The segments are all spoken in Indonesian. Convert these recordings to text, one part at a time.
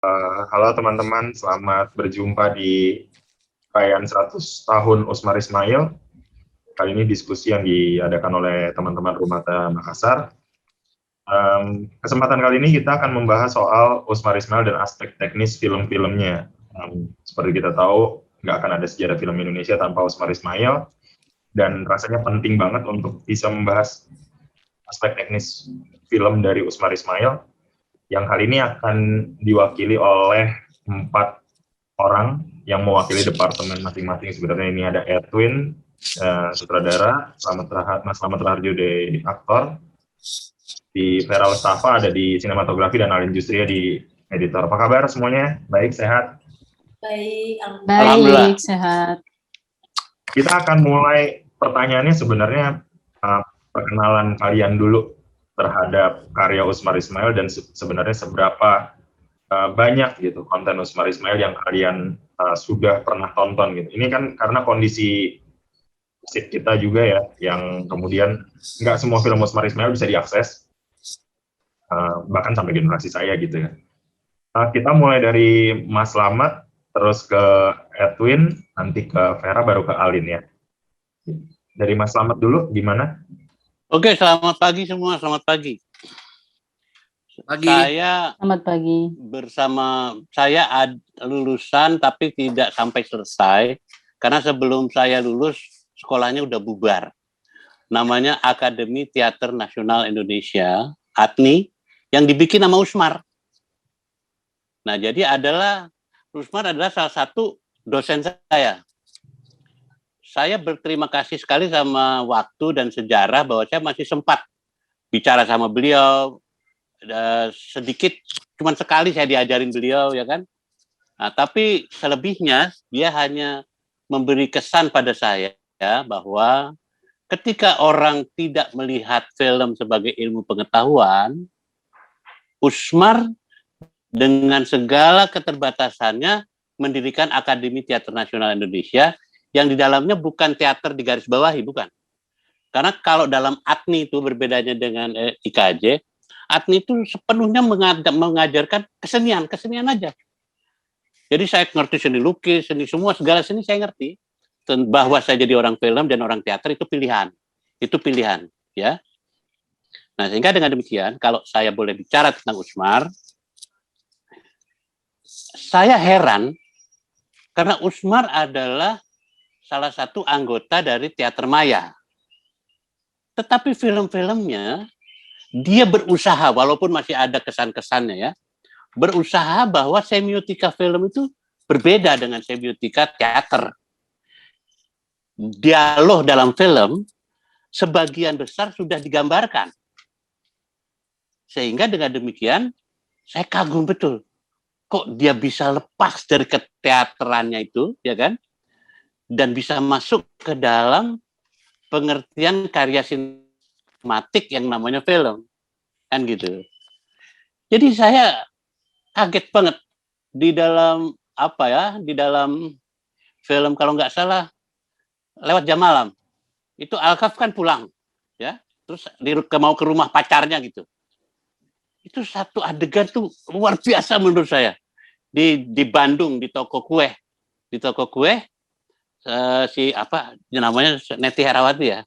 Halo teman-teman, selamat berjumpa di perayaan 100 tahun Usmar Ismail. Kali ini diskusi yang diadakan oleh teman-teman Rumata Makassar. Kesempatan kali ini kita akan membahas soal Usmar Ismail dan aspek teknis film-filmnya. Seperti kita tahu, nggak akan ada sejarah film Indonesia tanpa Usmar Ismail, dan rasanya penting banget untuk bisa membahas aspek teknis film dari Usmar Ismail, yang kali ini akan diwakili oleh 4 orang yang mewakili departemen masing-masing. Sebenarnya ini ada Edwin, sutradara, Mas Slamet Raharjo di aktor, di Vera Lestafa ada di sinematografi, dan Alin Justria di editor. Apa kabar semuanya? Baik, sehat? Baik, sehat. Kita akan mulai pertanyaannya sebenarnya perkenalan kalian dulu terhadap karya Usmar Ismail dan sebenarnya seberapa banyak gitu konten Usmar Ismail yang kalian sudah pernah tonton gitu. Ini kan karena kondisi kita juga ya, yang kemudian nggak semua film Usmar Ismail bisa diakses, bahkan sampai generasi saya gitu ya. Kita mulai dari Mas Slamet, terus ke Edwin, nanti ke Vera, baru ke Alin ya. Dari Mas Slamet dulu, gimana? Oke, selamat pagi semua, selamat pagi. Selamat pagi. Bersama saya lulusan tapi tidak sampai selesai, karena sebelum saya lulus sekolahnya udah bubar. Namanya Akademi Teater Nasional Indonesia, ATNI, yang dibikin sama Usmar. Nah, jadi Usmar adalah salah satu dosen saya. Saya berterima kasih sekali sama waktu dan sejarah bahwa saya masih sempat bicara sama beliau, sedikit, cuman sekali saya diajarin beliau, ya kan. Nah, tapi selebihnya dia hanya memberi kesan pada saya ya, bahwa ketika orang tidak melihat film sebagai ilmu pengetahuan, Usmar dengan segala keterbatasannya mendirikan Akademi Teater Nasional Indonesia yang di dalamnya bukan teater di garis bawahi, bukan. Karena kalau dalam ATNI itu berbedanya dengan IKJ, ATNI itu sepenuhnya mengajarkan kesenian aja. Jadi saya ngerti seni lukis, seni semua, segala seni saya ngerti. Dan bahwa saya jadi orang film dan orang teater itu pilihan. Itu pilihan, ya. Nah, sehingga dengan demikian, kalau saya boleh bicara tentang Usmar, saya heran karena Usmar adalah salah satu anggota dari Teater Maya. Tetapi film-filmnya, dia berusaha, walaupun masih ada kesan-kesannya ya, berusaha bahwa semiotika film itu berbeda dengan semiotika teater. Dialog dalam film, sebagian besar sudah digambarkan. Sehingga dengan demikian, saya kagum betul. Kok dia bisa lepas dari keteaterannya itu, ya kan? Dan bisa masuk ke dalam pengertian karya sinematik yang namanya film, kan gitu. Jadi saya kaget banget di dalam di dalam film, kalau nggak salah Lewat Jam Malam itu Alkaf kan pulang, ya, terus mau ke rumah pacarnya gitu. Itu satu adegan tuh luar biasa menurut saya di Bandung di toko kue namanya Neti Herawati ya,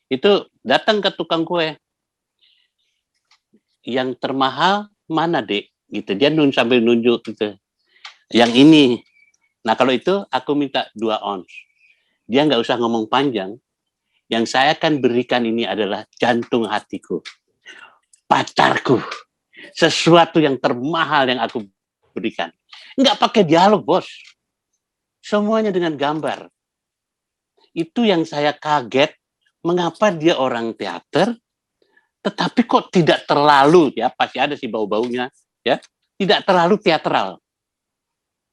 itu datang ke tukang kue, yang termahal mana dek gitu, dia sambil nunjuk gitu, yang ini. Nah kalau itu aku minta 2 ons. Dia nggak usah ngomong panjang, yang saya akan berikan ini adalah jantung hatiku, pacarku, sesuatu yang termahal yang aku berikan. Nggak pakai dialog, bos, semuanya dengan gambar. Itu yang saya kaget, mengapa dia orang teater, tetapi kok tidak terlalu, ya pasti ada sih bau-baunya, ya, tidak terlalu teatral.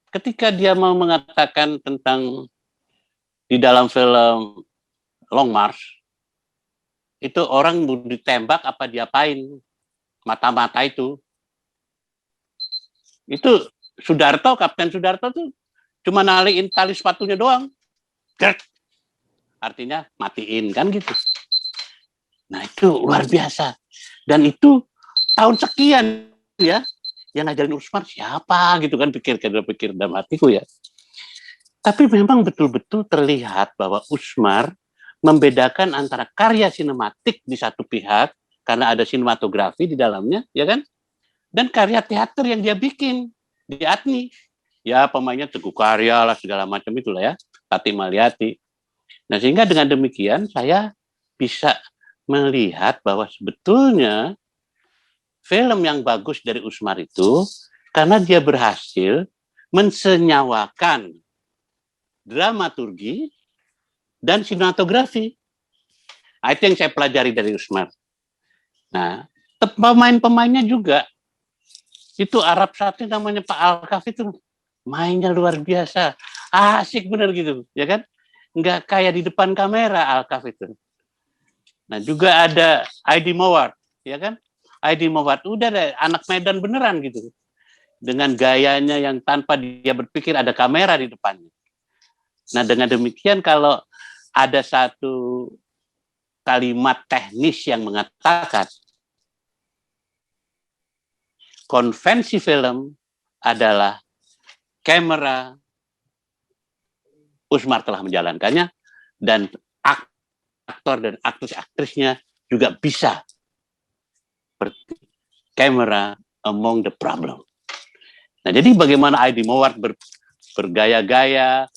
Ketika dia mau mengatakan tentang di dalam film Long March, itu orang mau ditembak apa diapain, mata-mata itu Kapten Sudarto tuh cuma naliin tali sepatunya doang, artinya matiin kan gitu. Nah itu luar biasa, dan itu tahun sekian ya, yang ngajarin Usmar siapa gitu kan, pikir dalam hatiku ya. Tapi memang betul-betul terlihat bahwa Usmar membedakan antara karya sinematik di satu pihak karena ada sinematografi di dalamnya, ya kan? Dan karya teater yang dia bikin di ATNI. Ya pemainnya Teguh Karya lah segala macam itulah ya, Tati Maliati. Nah sehingga dengan demikian saya bisa melihat bahwa sebetulnya film yang bagus dari Usmar itu karena dia berhasil mensenyawakan dramaturgi dan sinematografi. Nah, itu yang saya pelajari dari Usmar. Nah, pemain-pemainnya juga itu Arab Satu namanya Pak Alkaf itu mainnya luar biasa, asik bener gitu, ya kan? Nggak kayak di depan kamera Alkaf itu. Nah juga ada Aidi Mawar, ya kan? Aidi Mawar udah deh anak Medan beneran gitu, dengan gayanya yang tanpa dia berpikir ada kamera di depannya. Nah dengan demikian kalau ada satu kalimat teknis yang mengatakan konvensi film adalah kamera, Usmar telah menjalankannya, dan aktor dan aktris-aktrisnya juga bisa kamera among the problem. Nah, jadi bagaimana Aidi Mawar bergaya-gaya,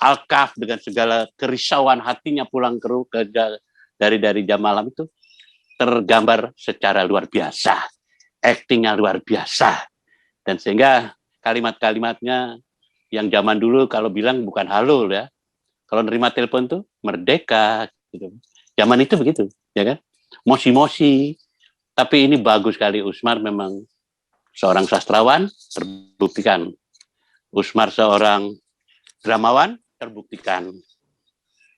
Alkaf dengan segala kerisauan hatinya pulang dari jam malam itu tergambar secara luar biasa, aktingnya luar biasa, dan sehingga kalimat-kalimatnya yang zaman dulu kalau bilang bukan halo ya, kalau nerima telepon tuh merdeka, gitu. Zaman itu begitu, ya kan? Mosi-mosi, tapi ini bagus sekali. Usmar memang seorang sastrawan, terbuktikan. Usmar seorang dramawan, terbuktikan.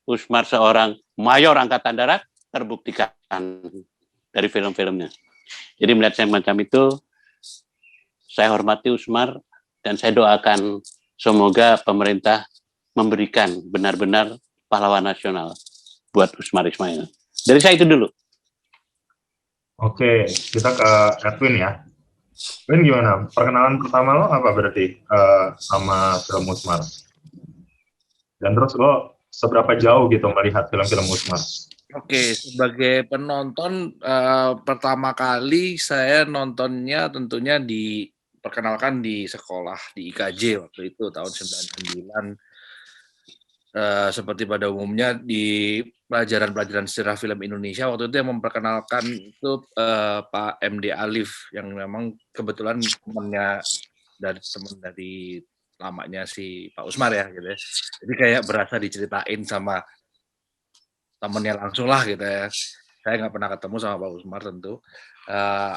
Usmar seorang mayor angkatan darat, terbuktikan dari film-filmnya. Jadi melihat saya macam itu, saya hormati Usmar dan saya doakan semoga pemerintah memberikan benar-benar pahlawan nasional buat Usmar Ismail. Dari saya itu dulu. Oke, kita ke Edwin ya. Edwin gimana? Perkenalan pertama lo apa berarti sama film Usmar? Dan terus lo seberapa jauh gitu melihat film-film Usmar? Oke, sebagai penonton pertama kali saya nontonnya tentunya diperkenalkan di sekolah di IKJ waktu itu tahun 99. Seperti pada umumnya di pelajaran-pelajaran sejarah film Indonesia waktu itu yang memperkenalkan itu Pak MD Alif yang memang kebetulan teman dari lamanya si Pak Usmar ya gitu ya. Jadi kayak berasa diceritain sama temennya langsung lah gitu ya. Saya nggak pernah ketemu sama Pak Usmar tentu.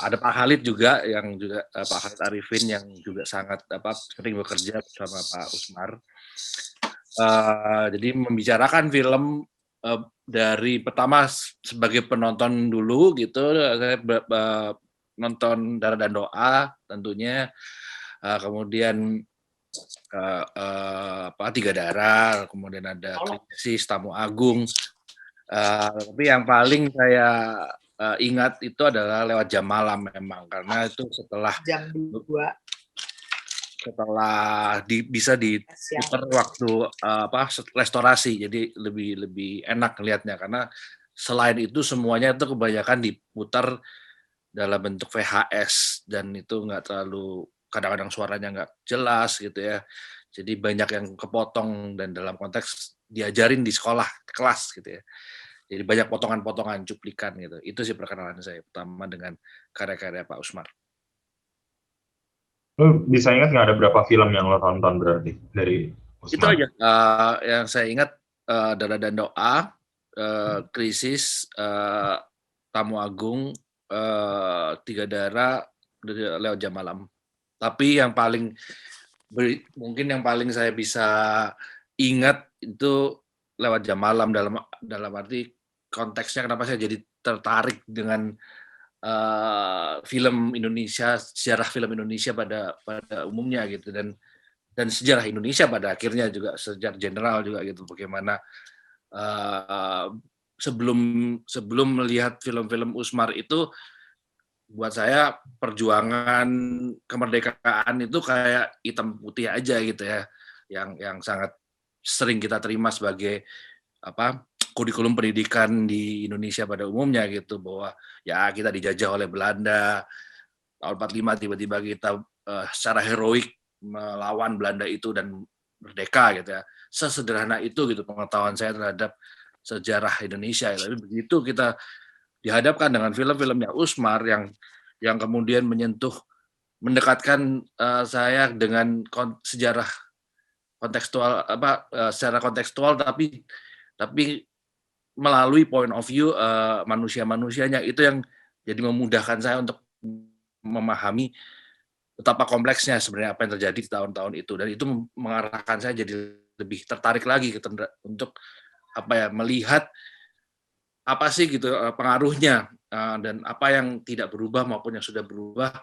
Ada Pak Khalid juga yang juga Pak Khalid Arifin yang juga sangat sering bekerja bersama Pak Usmar. Jadi membicarakan film dari pertama sebagai penonton dulu gitu, saya nonton Darah dan Doa tentunya, kemudian Tiga Darah, kemudian ada Krisis, Tamu Agung. Tapi yang paling saya ingat itu adalah Lewat Jam Malam memang karena itu setelah jam 2 setelah bisa diputar waktu restorasi, jadi lebih enak lihatnya karena selain itu semuanya itu kebanyakan diputar dalam bentuk VHS dan itu nggak terlalu, kadang-kadang suaranya nggak jelas gitu ya, jadi banyak yang kepotong dan dalam konteks diajarin di sekolah kelas gitu ya, jadi banyak potongan-potongan cuplikan gitu. Itu sih perkenalan saya pertama dengan karya-karya Pak Usmar. Lo bisa ingat nggak ada berapa film yang lo tonton berarti dari Usmar? Itu aja yang saya ingat, Darah dan Doa, Krisis, Tamu Agung, Tiga Darah, Lewat Jam Malam. Tapi yang paling mungkin yang paling saya bisa ingat itu Lewat Jam Malam dalam arti konteksnya kenapa saya jadi tertarik dengan film Indonesia, sejarah film Indonesia pada umumnya gitu, dan sejarah Indonesia pada akhirnya juga sejarah general juga gitu, bagaimana sebelum melihat film-film Usmar itu buat saya perjuangan kemerdekaan itu kayak hitam putih aja gitu ya, yang sangat sering kita terima sebagai kurikulum pendidikan di Indonesia pada umumnya gitu, bahwa ya kita dijajah oleh Belanda tahun 45, tiba-tiba kita secara heroik melawan Belanda itu dan merdeka gitu ya. Sesederhana itu gitu pengetahuan saya terhadap sejarah Indonesia. Tapi begitu kita dihadapkan dengan film-filmnya Usmar yang kemudian mendekatkan saya dengan sejarah kontekstual secara kontekstual, tapi melalui point of view manusia-manusianya, itu yang jadi memudahkan saya untuk memahami betapa kompleksnya sebenarnya apa yang terjadi di tahun-tahun itu, dan itu mengarahkan saya jadi lebih tertarik lagi untuk melihat apa sih gitu pengaruhnya dan apa yang tidak berubah maupun yang sudah berubah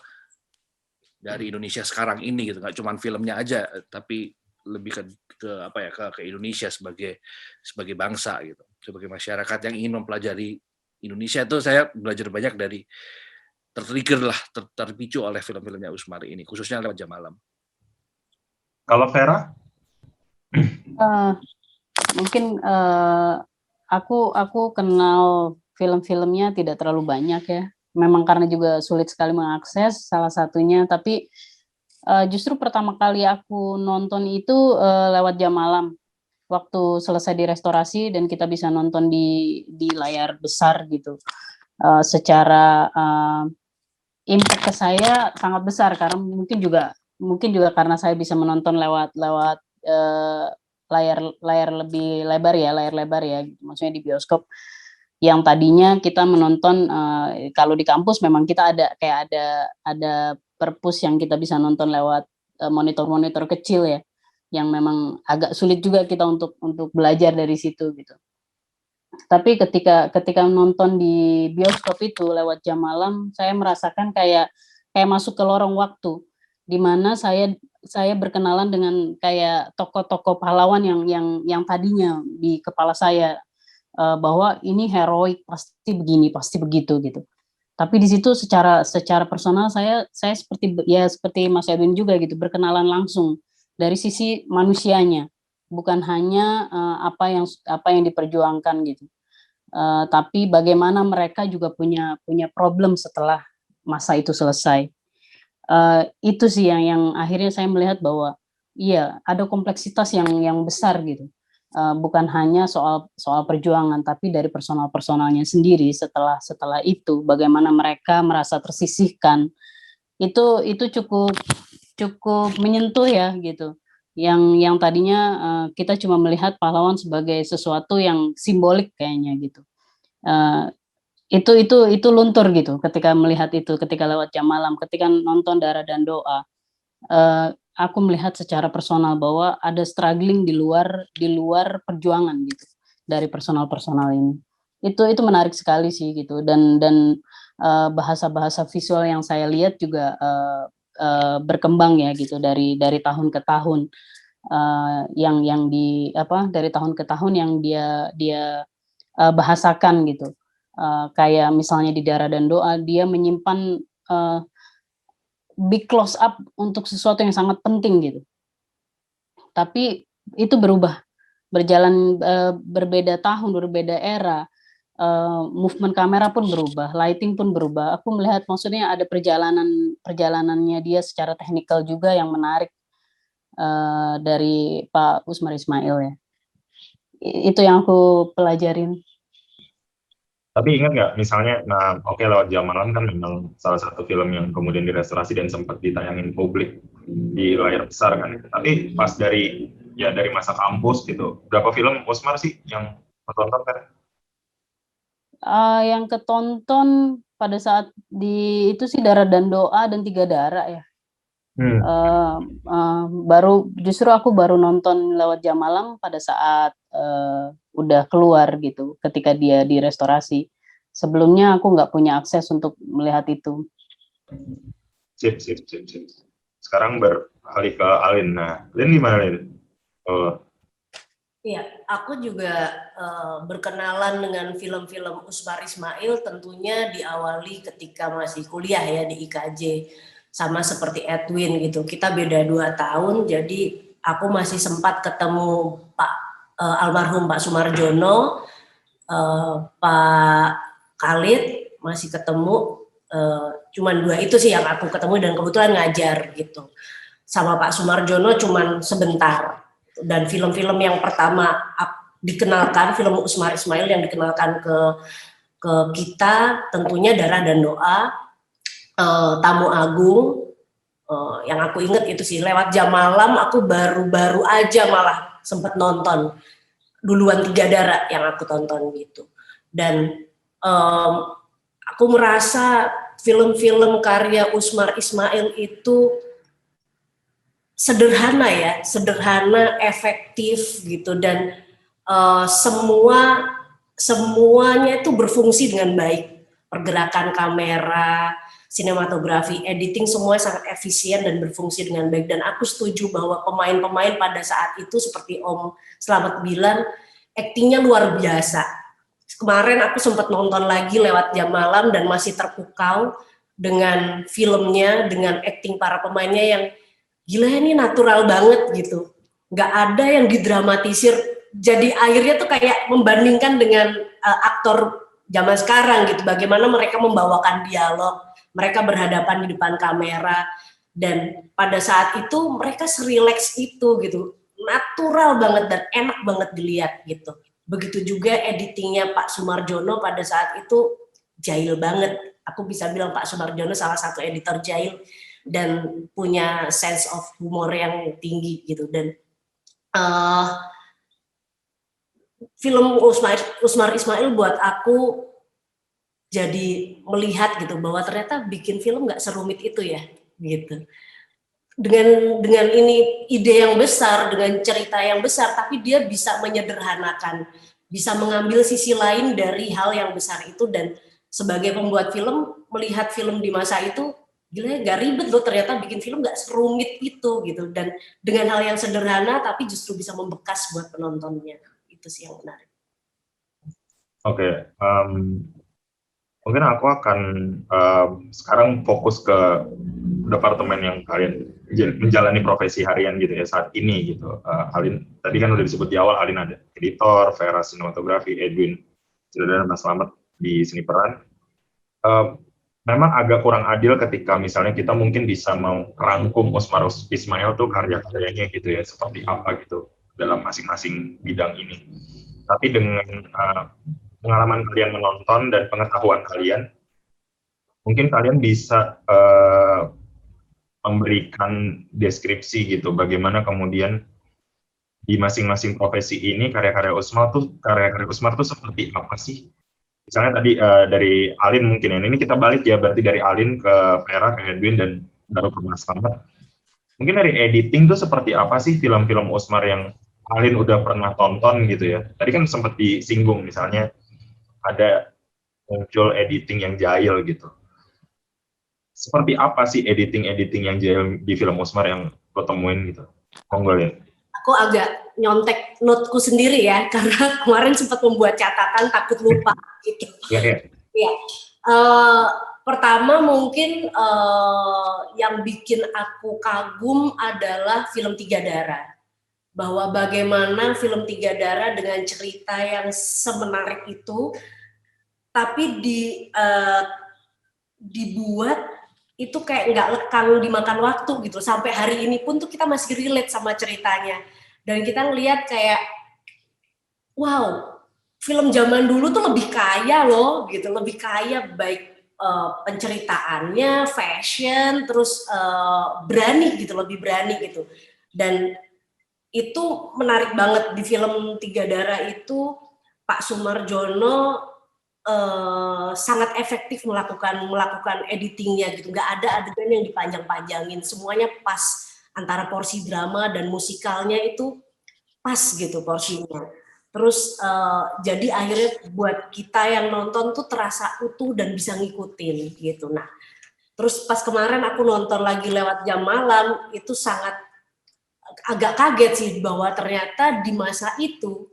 dari Indonesia sekarang ini gitu. Nggak cuma filmnya aja, tapi lebih ke Indonesia sebagai bangsa gitu, sebagai masyarakat yang ingin mempelajari Indonesia. Itu saya belajar banyak dari terpicu oleh film-filmnya Usmar ini, khususnya lewat Jam Malam. Kalau Vera? Mungkin aku kenal film-filmnya tidak terlalu banyak ya. Memang karena juga sulit sekali mengakses salah satunya. Tapi justru pertama kali aku nonton itu lewat Jam Malam. Waktu selesai direstorasi dan kita bisa nonton di layar besar gitu. Secara impact ke saya sangat besar karena mungkin juga karena saya bisa menonton lewat layar lebar ya, maksudnya di bioskop yang tadinya kita menonton kalau di kampus memang kita ada perpus yang kita bisa nonton lewat monitor kecil ya, yang memang agak sulit juga kita untuk belajar dari situ gitu. Tapi ketika nonton di bioskop itu lewat Jam Malam, saya merasakan kayak masuk ke lorong waktu, di mana saya berkenalan dengan kayak tokoh-tokoh pahlawan yang tadinya di kepala saya bahwa ini heroik, pasti begini, pasti begitu gitu. Tapi di situ secara personal saya seperti Mas Edwin juga gitu, berkenalan langsung dari sisi manusianya, bukan hanya apa yang diperjuangkan gitu. Tapi bagaimana mereka juga punya problem setelah masa itu selesai. Itu sih yang akhirnya saya melihat bahwa iya ada kompleksitas yang besar gitu. Bukan hanya soal perjuangan, tapi dari personalnya sendiri setelah itu bagaimana mereka merasa tersisihkan. Itu cukup menyentuh ya gitu. Yang tadinya kita cuma melihat pahlawan sebagai sesuatu yang simbolik kayaknya gitu. Itu luntur gitu ketika melihat itu, ketika lewat Jam Malam, ketika nonton Darah dan Doa. Aku melihat secara personal bahwa ada struggling di luar perjuangan gitu dari personal ini. Itu menarik sekali sih gitu, dan bahasa visual yang saya lihat juga berkembang ya gitu dari tahun ke tahun, dari tahun ke tahun yang dia bahasakan gitu. Kayak misalnya di Darah dan Doa dia menyimpan big close up untuk sesuatu yang sangat penting gitu. Tapi itu berjalan berbeda tahun, berbeda era, movement kamera pun berubah, lighting pun berubah. Aku melihat maksudnya ada perjalanannya dia secara teknikal juga yang menarik dari Pak Usmar Ismail ya. Itu yang aku pelajarin. Tapi ingat nggak, misalnya, lewat Jam Malam kan memang salah satu film yang kemudian direstorasi dan sempat ditayangin publik di layar besar kan. Tapi pas dari masa kampus gitu, berapa film Usmar sih yang tonton kan? Yang ketonton pada saat itu sih Darah dan Doa dan Tiga Darah ya. Justru aku baru nonton lewat Jam Malam pada saat udah keluar gitu, ketika dia direstorasi. Sebelumnya aku nggak punya akses untuk melihat itu. Sip. Sekarang beralih ke Alin. Nah, Lin gimana, Lin? Iya, aku juga berkenalan dengan film-film Usmar Ismail tentunya diawali ketika masih kuliah ya di IKJ. Sama seperti Edwin gitu, kita beda 2 tahun, jadi aku masih sempat ketemu Pak almarhum Pak Sumarjono, Pak Khalid masih ketemu, cuman 2 itu sih yang aku ketemu dan kebetulan ngajar gitu. Sama Pak Sumarjono cuman sebentar. Dan film-film yang pertama dikenalkan, film Usmar Ismail yang dikenalkan ke kita tentunya Darah dan Doa, Tamu Agung, yang aku ingat itu sih Lewat Jam Malam. Aku baru-baru aja malah sempat nonton duluan Tiga Darah yang aku tonton gitu. Dan aku merasa film-film karya Usmar Ismail itu sederhana ya, sederhana, efektif gitu, dan semuanya itu berfungsi dengan baik. Pergerakan kamera, sinematografi, editing semua sangat efisien dan berfungsi dengan baik. Dan aku setuju bahwa pemain-pemain pada saat itu seperti Om Slamet bilang, aktingnya luar biasa. Kemarin aku sempat nonton lagi Lewat Jam Malam dan masih terpukau dengan filmnya, dengan akting para pemainnya yang gila ini natural banget gitu, nggak ada yang didramatisir. Jadi akhirnya tuh kayak membandingkan dengan aktor zaman sekarang gitu, bagaimana mereka membawakan dialog, mereka berhadapan di depan kamera, dan pada saat itu mereka serileks itu gitu, natural banget dan enak banget dilihat gitu. Begitu juga editingnya Pak Sumarjono pada saat itu jahil banget. Aku bisa bilang Pak Sumarjono salah satu editor jahil dan punya sense of humor yang tinggi gitu. Dan film Usmar Ismail buat aku jadi melihat gitu bahwa ternyata bikin film nggak serumit itu ya gitu. Dengan ini ide yang besar, dengan cerita yang besar, tapi dia bisa menyederhanakan, bisa mengambil sisi lain dari hal yang besar itu. Dan sebagai pembuat film, melihat film di masa itu, gila gak ribet loh, ternyata bikin film gak serumit itu gitu. Dan dengan hal yang sederhana tapi justru bisa membekas buat penontonnya. Itu sih yang menarik. Oke, mungkin aku akan sekarang fokus ke departemen yang kalian menjalani profesi harian gitu ya saat ini gitu. Alin tadi kan udah disebut di awal, Alin ada editor, Vera sinematografi, Edwin dan Mas Slamet di seni peran. Memang agak kurang adil ketika misalnya kita mungkin bisa mau rangkum Usmar Ismail tuh karya-karyanya gitu ya, seperti apa gitu dalam masing-masing bidang ini. Tapi dengan pengalaman kalian menonton dan pengetahuan kalian, mungkin kalian bisa memberikan deskripsi gitu, bagaimana kemudian di masing-masing profesi ini karya-karya Usmar tuh seperti apa sih? Misalnya tadi dari Alin mungkin ini kita balik ya, berarti dari Alin ke Vera, ke Edwin, dan baru ke Mas Slamet. Mungkin dari editing tuh seperti apa sih film-film Usmar yang Alin udah pernah tonton gitu ya? Tadi kan sempat disinggung misalnya ada muncul editing yang jahil gitu. Seperti apa sih editing yang jahil di film Usmar yang lo temuin gitu? Monggo ya. Aku agak nyontek noteku sendiri ya, karena kemarin sempat membuat catatan takut lupa gitu. Iya. Pertama mungkin yang bikin aku kagum adalah film Tiga Darah. Bahwa bagaimana film Tiga Darah dengan cerita yang semenarik itu, tapi dibuat itu kayak nggak lekang dimakan waktu gitu. Sampai hari ini pun tuh kita masih relate sama ceritanya. Dan kita ngelihat kayak, wow, film zaman dulu tuh lebih kaya loh gitu. Lebih kaya baik penceritaannya, fashion, terus berani gitu, lebih berani gitu. Dan itu menarik banget di film Tiga Darah itu. Pak Sumarjono sangat efektif melakukan editingnya gitu, nggak ada adegan yang dipanjang-panjangin, semuanya pas, antara porsi drama dan musikalnya itu pas gitu porsinya. Terus jadi akhirnya buat kita yang nonton tuh terasa utuh dan bisa ngikutin gitu. Nah, terus pas kemarin aku nonton lagi Lewat Jam Malam, itu sangat agak kaget sih bahwa ternyata di masa itu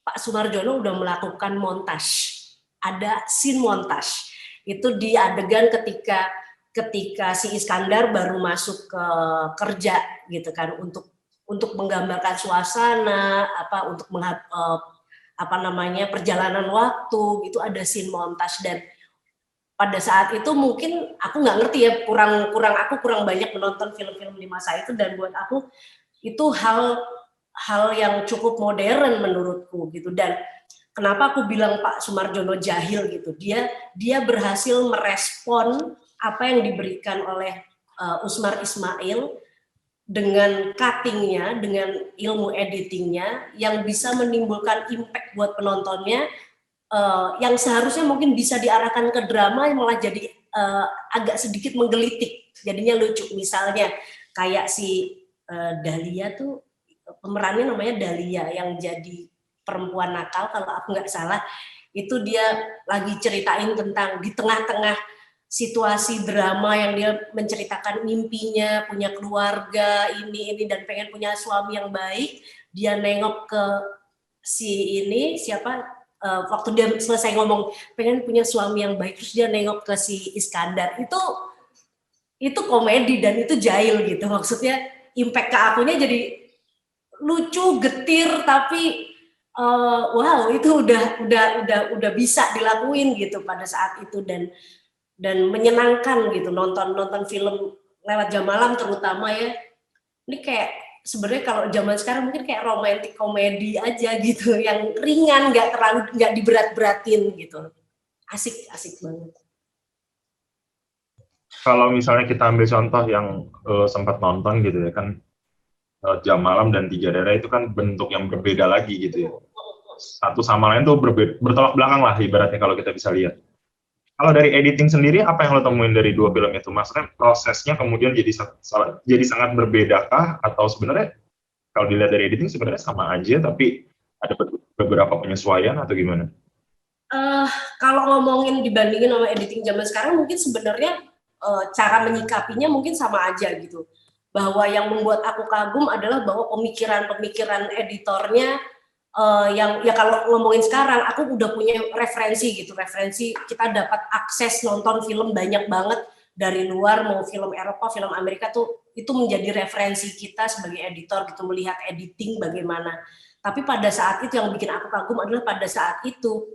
Pak Soemarjono udah melakukan montage, ada scene montage. Itu di adegan ketika si Iskandar baru masuk ke kerja gitu kan, untuk menggambarkan suasana, untuk perjalanan waktu, itu ada scene montage. Dan pada saat itu mungkin aku nggak ngerti ya, aku kurang banyak menonton film-film di masa itu, dan buat aku itu hal yang cukup modern menurutku gitu. Dan kenapa aku bilang Pak Soemarjono jahil gitu, dia berhasil merespon apa yang diberikan oleh Usmar Ismail dengan cuttingnya, dengan ilmu editingnya yang bisa menimbulkan impact buat penontonnya, yang seharusnya mungkin bisa diarahkan ke drama yang malah jadi agak sedikit menggelitik, jadinya lucu. Misalnya kayak si Dahlia tuh, pemerannya namanya Dahlia, yang jadi perempuan nakal kalau aku nggak salah, itu dia lagi ceritain tentang di tengah-tengah situasi drama yang dia menceritakan mimpinya punya keluarga ini dan pengen punya suami yang baik, dia nengok ke si ini waktu dia selesai ngomong pengen punya suami yang baik, terus dia nengok ke si Iskandar, itu komedi dan itu jahil gitu. Maksudnya impact ke akunya jadi lucu, getir, tapi wow, itu udah bisa dilakuin gitu pada saat itu, dan menyenangkan gitu nonton film lewat jam malam terutama ya. Ini kayak sebenarnya kalau zaman sekarang mungkin kayak romantic komedi aja gitu, yang ringan, nggak diberat-beratin gitu. Asik banget. Kalau misalnya kita ambil contoh yang sempat nonton gitu ya kan, Jam Malam dan Tiga Darah itu kan bentuk yang berbeda lagi gitu ya. Satu sama lain tuh bertolak belakang lah ibaratnya kalau kita bisa lihat. Kalau dari editing sendiri, apa yang lo temuin dari dua film itu? Maksudnya prosesnya kemudian jadi sangat berbedakah? Atau sebenarnya kalau dilihat dari editing sebenarnya sama aja, tapi ada beberapa penyesuaian atau gimana? Kalau ngomongin dibandingin sama editing zaman sekarang, mungkin sebenarnya cara menyikapinya mungkin sama aja gitu. Bahwa yang membuat aku kagum adalah bahwa pemikiran editornya, yang ya kalau ngomongin sekarang, aku udah punya referensi kita dapat akses nonton film banyak banget dari luar, mau film Eropa, film Amerika tuh itu menjadi referensi kita sebagai editor gitu, melihat editing bagaimana. Tapi pada saat itu yang bikin aku kagum adalah pada saat itu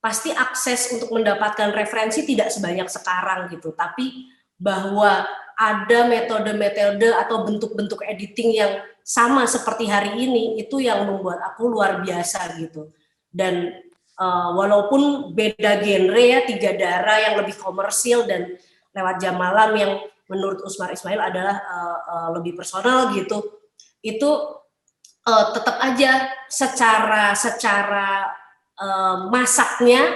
pasti akses untuk mendapatkan referensi tidak sebanyak sekarang gitu, tapi bahwa ada metode-metode atau bentuk-bentuk editing yang sama seperti hari ini, itu yang membuat aku luar biasa gitu. Dan walaupun beda genre ya, Tiga Darah yang lebih komersil dan Lewat Jam Malam yang menurut Usmar Ismail adalah lebih personal gitu, itu tetap aja secara masaknya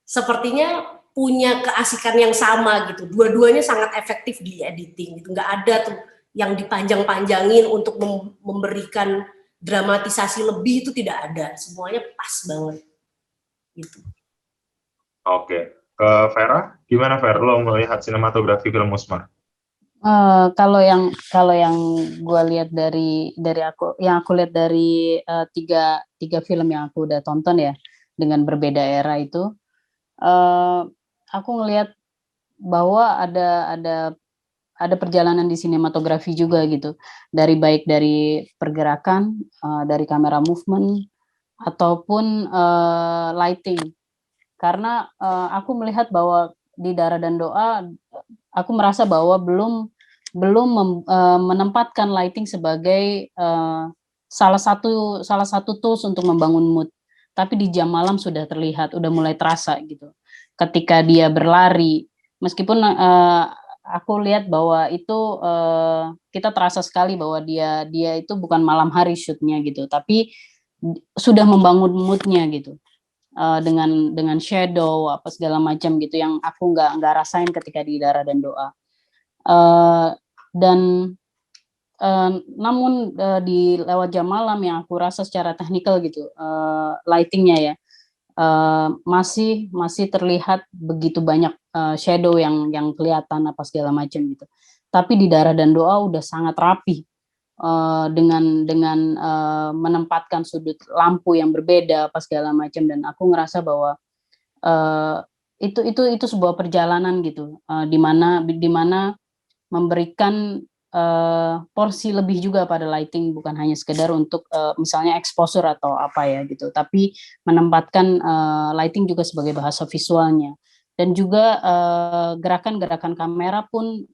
sepertinya punya keasikan yang sama gitu. Dua-duanya sangat efektif di editing gitu. Nggak ada tuh yang dipanjang-panjangin untuk memberikan dramatisasi lebih, itu tidak ada. Semuanya pas banget gitu. Oke. Ke Vera, gimana Vera? Lo melihat sinematografi film Usmar? Kalau yang gue lihat dari aku lihat dari tiga film yang aku udah tonton ya, dengan berbeda era itu, aku ngelihat bahwa ada perjalanan di sinematografi juga gitu, baik dari pergerakan, dari kamera movement ataupun lighting. Karena aku melihat bahwa di Darah dan Doa, aku merasa bahwa belum menempatkan lighting sebagai salah satu tools untuk membangun mood. Tapi di Jam Malam sudah terlihat, udah mulai terasa gitu. Ketika dia berlari, meskipun aku lihat bahwa itu kita terasa sekali bahwa dia itu bukan malam hari shootnya gitu, tapi sudah membangun moodnya gitu. Dengan shadow apa segala macam gitu, yang aku nggak rasain ketika di Darah dan Doa. Namun di Lewat Jam Malam yang aku rasa secara teknikal gitu, lightingnya ya, masih terlihat begitu banyak shadow yang kelihatan apa segala macam gitu. Tapi di Darah dan Doa udah sangat rapi, dengan menempatkan sudut lampu yang berbeda apa segala macam, dan aku ngerasa bahwa itu sebuah perjalanan gitu, di mana memberikan porsi lebih juga pada lighting, bukan hanya sekedar untuk misalnya exposure atau apa ya gitu, tapi menempatkan lighting juga sebagai bahasa visualnya, dan juga gerakan-gerakan kamera pun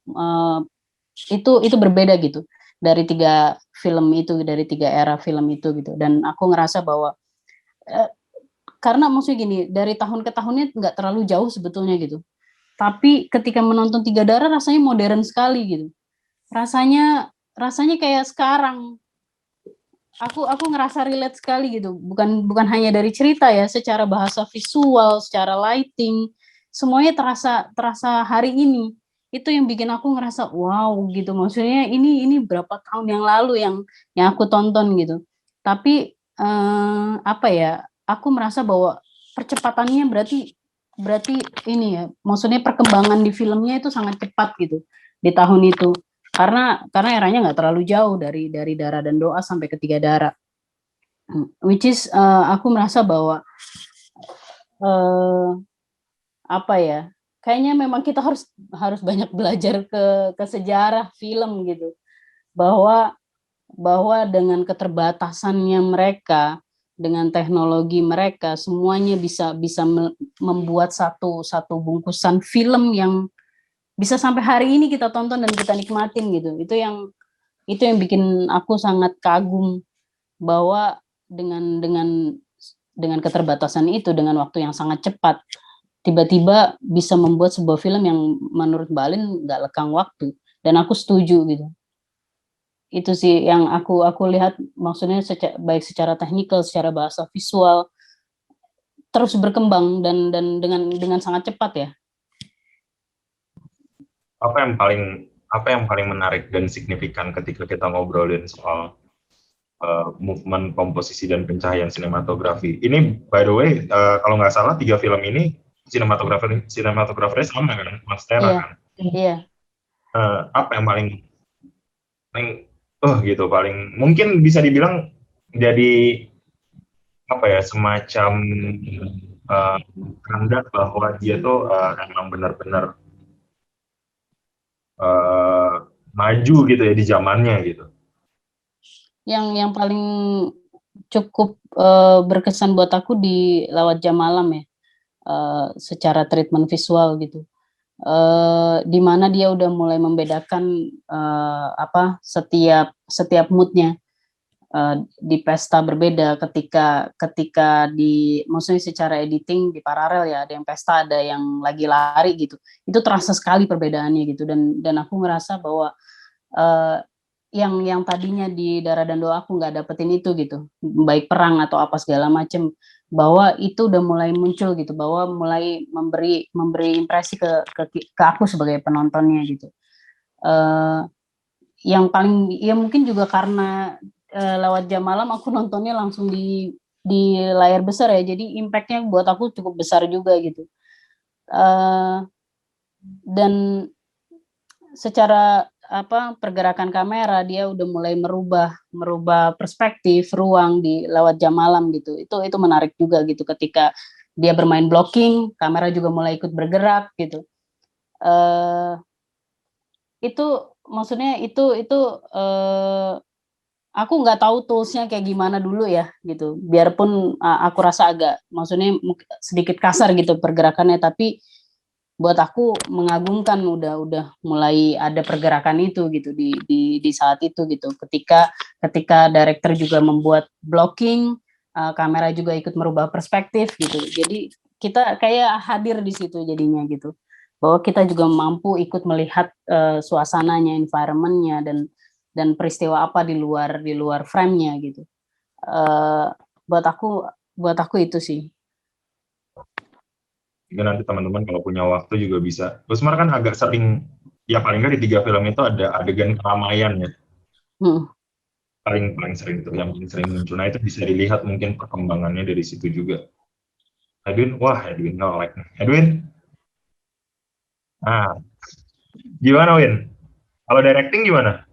itu berbeda gitu dari 3 film itu, dari 3 era film itu gitu. Dan aku ngerasa bahwa karena maksudnya gini, dari tahun ke tahunnya nggak terlalu jauh sebetulnya gitu. Tapi ketika menonton Tiga Darah rasanya modern sekali gitu. Rasanya kayak sekarang. Aku ngerasa relate sekali gitu. Bukan hanya dari cerita ya, secara bahasa visual, secara lighting, semuanya terasa hari ini. Itu yang bikin aku ngerasa wow gitu, maksudnya ini berapa tahun yang lalu yang aku tonton gitu. Tapi apa ya, aku merasa bahwa percepatannya berarti ini ya, maksudnya perkembangan di filmnya itu sangat cepat gitu di tahun itu, karena eranya nggak terlalu jauh dari Darah dan Doa sampai ke Tiga Darah, which is aku merasa bahwa apa ya, kayaknya memang kita harus banyak belajar ke sejarah film gitu, bahwa dengan keterbatasannya mereka, dengan teknologi mereka, semuanya bisa membuat satu bungkusan film yang bisa sampai hari ini kita tonton dan kita nikmatin gitu. Itu yang bikin aku sangat kagum, bahwa dengan keterbatasan itu, dengan waktu yang sangat cepat, tiba-tiba bisa membuat sebuah film yang menurut Mbak Alin nggak lekang waktu, dan aku setuju gitu. Itu sih yang aku lihat, maksudnya baik secara teknikal, secara bahasa visual terus berkembang dan dengan sangat cepat ya. Apa yang paling menarik dan signifikan ketika kita ngobrolin soal movement, komposisi, dan pencahayaan sinematografi? Ini by the way, kalau nggak salah 3 film ini sinematografernya sama kan, Mas Tera kan? Iya. Apa yang paling gitu, paling mungkin bisa dibilang jadi apa ya, semacam tanda bahwa dia tuh emang benar-benar maju gitu ya di zamannya gitu. Yang paling cukup berkesan buat aku di Lawat Jam Malam ya, secara treatment visual gitu, di mana dia udah mulai membedakan setiap moodnya, di pesta berbeda, ketika maksudnya secara editing di paralel ya, ada yang pesta, ada yang lagi lari gitu, itu terasa sekali perbedaannya gitu, dan aku ngerasa bahwa yang tadinya di Darah dan Doa aku nggak dapetin itu gitu, baik perang atau apa segala macem, bahwa itu udah mulai muncul gitu, bahwa mulai memberi impresi ke aku sebagai penontonnya gitu. Yang paling ya mungkin juga karena Lewat Jam Malam aku nontonnya langsung di layar besar ya, jadi impact-nya buat aku cukup besar juga gitu. Dan secara pergerakan kamera dia udah mulai merubah perspektif ruang di Lewat Jam Malam gitu. Itu menarik juga gitu, ketika dia bermain blocking, kamera juga mulai ikut bergerak gitu. Itu maksudnya itu aku nggak tahu toolsnya kayak gimana dulu ya gitu. Biarpun aku rasa agak, maksudnya sedikit kasar gitu pergerakannya, tapi buat aku mengagumkan, udah mulai ada pergerakan itu gitu di saat itu gitu, ketika director juga membuat blocking, kamera juga ikut merubah perspektif gitu, jadi kita kayak hadir di situ jadinya gitu, bahwa kita juga mampu ikut melihat suasananya, environment-nya, dan peristiwa apa di luar frame-nya gitu. Buat aku itu sih. Juga nanti teman-teman kalau punya waktu juga bisa. Usmar kan agak sering, ya paling nggak di 3 film itu ada adegan keramaian ya. Paling sering itu, yang paling sering muncul. Nah itu bisa dilihat mungkin perkembangannya dari situ juga. Edwin nge-like. Edwin? Gimana Win? Kalau directing gimana?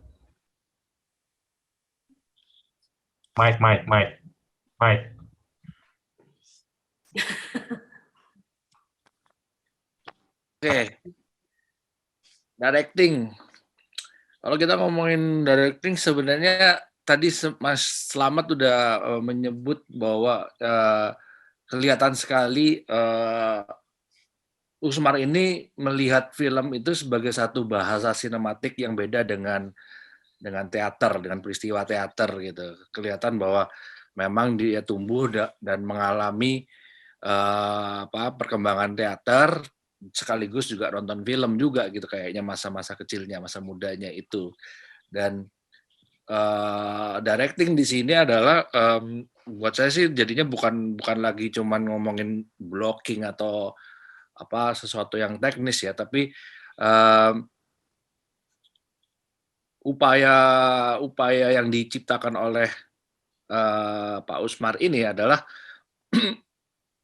Mike. Oke. Directing. Kalau kita ngomongin directing, sebenarnya tadi Mas Slamet udah menyebut bahwa kelihatan sekali Usmar ini melihat film itu sebagai satu bahasa sinematik yang beda dengan teater, dengan peristiwa teater gitu. Kelihatan bahwa memang dia tumbuh dan mengalami perkembangan teater, sekaligus juga nonton film juga gitu, kayaknya masa-masa kecilnya, masa mudanya itu. Dan directing di sini adalah buat saya sih jadinya bukan lagi cuman ngomongin blocking atau sesuatu yang teknis ya, tapi upaya yang diciptakan oleh Pak Usmar ini adalah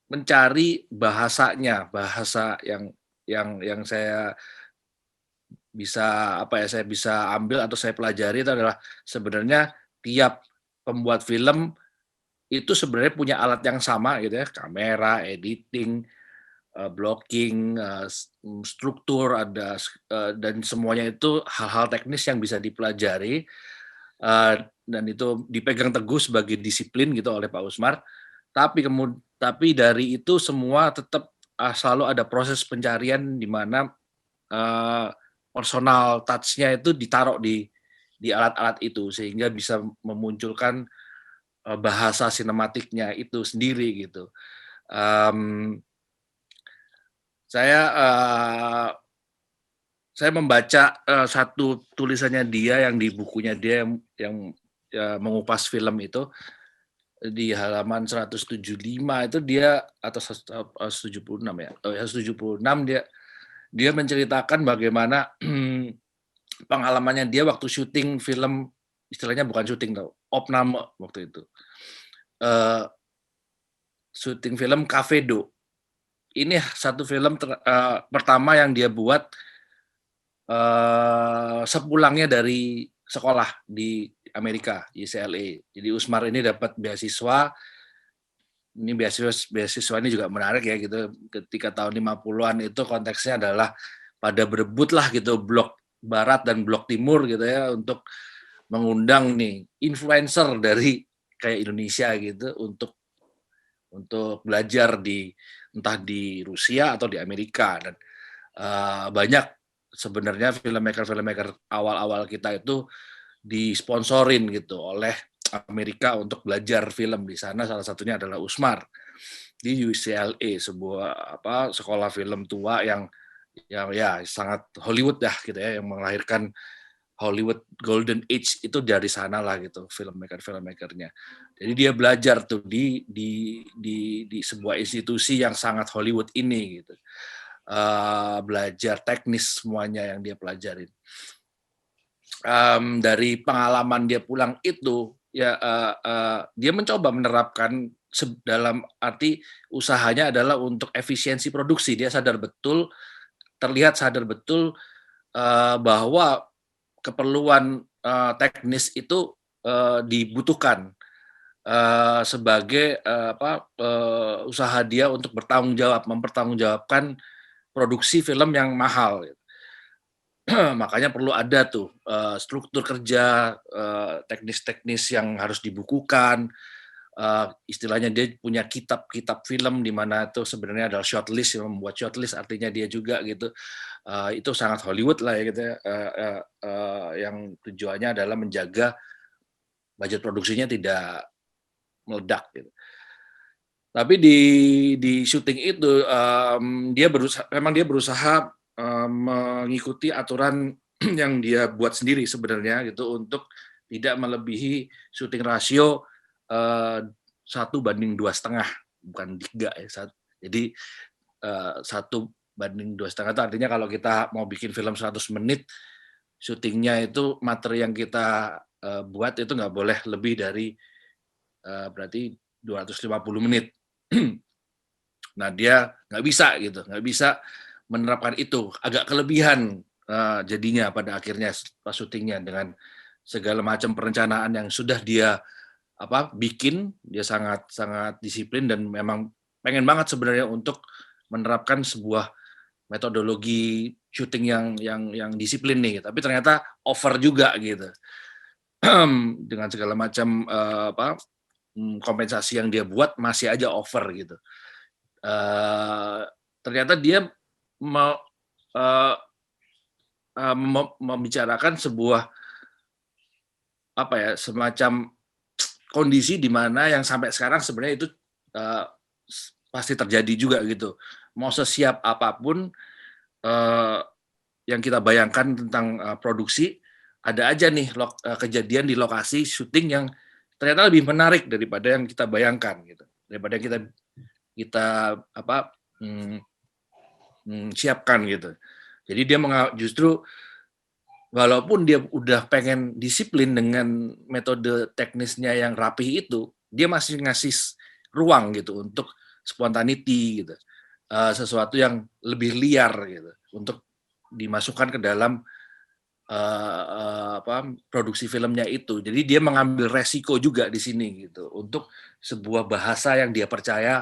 mencari bahasanya, bahasa yang saya bisa saya bisa ambil atau saya pelajari itu adalah sebenarnya tiap pembuat film itu sebenarnya punya alat yang sama gitu ya, kamera, editing, blocking, struktur ada, dan semuanya itu hal-hal teknis yang bisa dipelajari dan itu dipegang teguh sebagai disiplin gitu oleh Pak Usmar. Tapi dari itu semua tetap selalu ada proses pencarian di mana personal touch-nya itu ditaruh di alat-alat itu sehingga bisa memunculkan bahasa sinematiknya itu sendiri gitu. Saya membaca satu tulisannya dia yang di bukunya dia yang mengupas film itu di halaman 175 itu dia atau 176 ya. 176 dia menceritakan bagaimana pengalamannya dia waktu syuting film, istilahnya bukan syuting tau, opname waktu itu. Syuting film Cafedo. Ini satu film pertama yang dia buat sepulangnya dari sekolah di Amerika, UCLA. Jadi Usmar ini dapat beasiswa. Ini beasiswa ini juga menarik ya gitu. Ketika tahun 50-an itu konteksnya adalah pada berebut lah gitu blok barat dan blok timur gitu ya untuk mengundang nih influencer dari kayak Indonesia gitu untuk belajar entah di Rusia atau di Amerika. Dan banyak sebenarnya filmmaker awal-awal kita itu disponsorin gitu oleh Amerika untuk belajar film di sana. Salah satunya adalah Usmar di UCLA, sebuah sekolah film tua yang ya sangat Hollywood dah gitu ya, yang melahirkan Hollywood Golden Age itu dari sana lah gitu filmmakernya. Jadi dia belajar tuh di sebuah institusi yang sangat Hollywood ini gitu. Belajar teknis semuanya yang dia pelajarin. Dari pengalaman dia pulang itu ya dia mencoba menerapkan dalam arti usahanya adalah untuk efisiensi produksi. Dia terlihat sadar betul bahwa keperluan teknis itu dibutuhkan sebagai usaha dia untuk mempertanggungjawabkan produksi film yang mahal. Makanya perlu ada tuh struktur kerja, teknis-teknis yang harus dibukukan. Istilahnya dia punya kitab-kitab film di mana itu sebenarnya adalah shortlist, yang membuat shortlist artinya dia juga gitu. Itu sangat Hollywood lah ya gitu ya. Yang tujuannya adalah menjaga budget produksinya tidak meledak gitu. Tapi di syuting itu dia berusaha mengikuti aturan yang dia buat sendiri sebenarnya gitu untuk tidak melebihi syuting rasio 1:2,5, bukan 3 ya. Jadi 1:2,5 itu artinya kalau kita mau bikin film 100 menit, syutingnya itu materi yang kita buat itu nggak boleh lebih dari berarti 250 menit. Nah dia nggak bisa menerapkan itu, agak kelebihan jadinya pada akhirnya pas syutingnya dengan segala macam perencanaan yang sudah dia bikin, dia sangat sangat disiplin dan memang pengen banget sebenarnya untuk menerapkan sebuah metodologi syuting yang disiplin nih, tapi ternyata over juga gitu. Dengan segala macam kompensasi yang dia buat masih aja over gitu. Ternyata dia membicarakan sebuah semacam kondisi di mana yang sampai sekarang sebenarnya itu pasti terjadi juga gitu. Mau sesiap apapun yang kita bayangkan tentang produksi, ada aja nih kejadian di lokasi syuting yang ternyata lebih menarik daripada yang kita bayangkan gitu, daripada kita siapkan gitu. Jadi dia justru walaupun dia udah pengen disiplin dengan metode teknisnya yang rapih itu, dia masih ngasih ruang gitu untuk spontaneity gitu, sesuatu yang lebih liar gitu untuk dimasukkan ke dalam produksi filmnya itu. Jadi dia mengambil resiko juga di sini gitu untuk sebuah bahasa yang dia percaya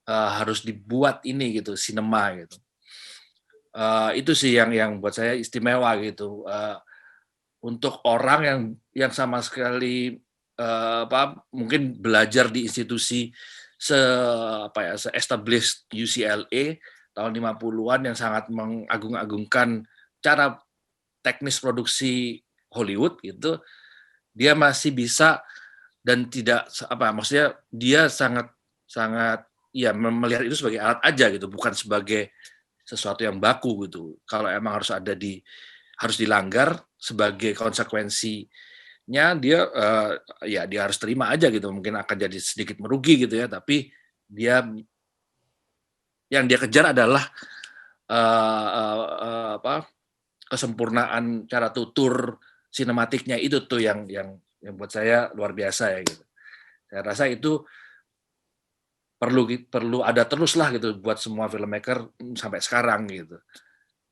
harus dibuat ini gitu, sinema gitu. Itu sih yang buat saya istimewa gitu. Untuk orang yang sama sekali mungkin belajar di institusi se-established UCLA tahun 50-an yang sangat mengagung-agungkan cara teknis produksi Hollywood gitu, dia masih bisa dan tidak maksudnya dia sangat ya melihat itu sebagai alat aja gitu, bukan sebagai sesuatu yang baku gitu. Kalau emang harus dilanggar sebagai konsekuensinya, dia dia harus terima aja gitu. Mungkin akan jadi sedikit merugi gitu ya, tapi yang dia kejar adalah kesempurnaan cara tutur sinematiknya itu tuh yang buat saya luar biasa ya gitu. Saya rasa itu perlu ada terus lah gitu buat semua filmmaker sampai sekarang gitu.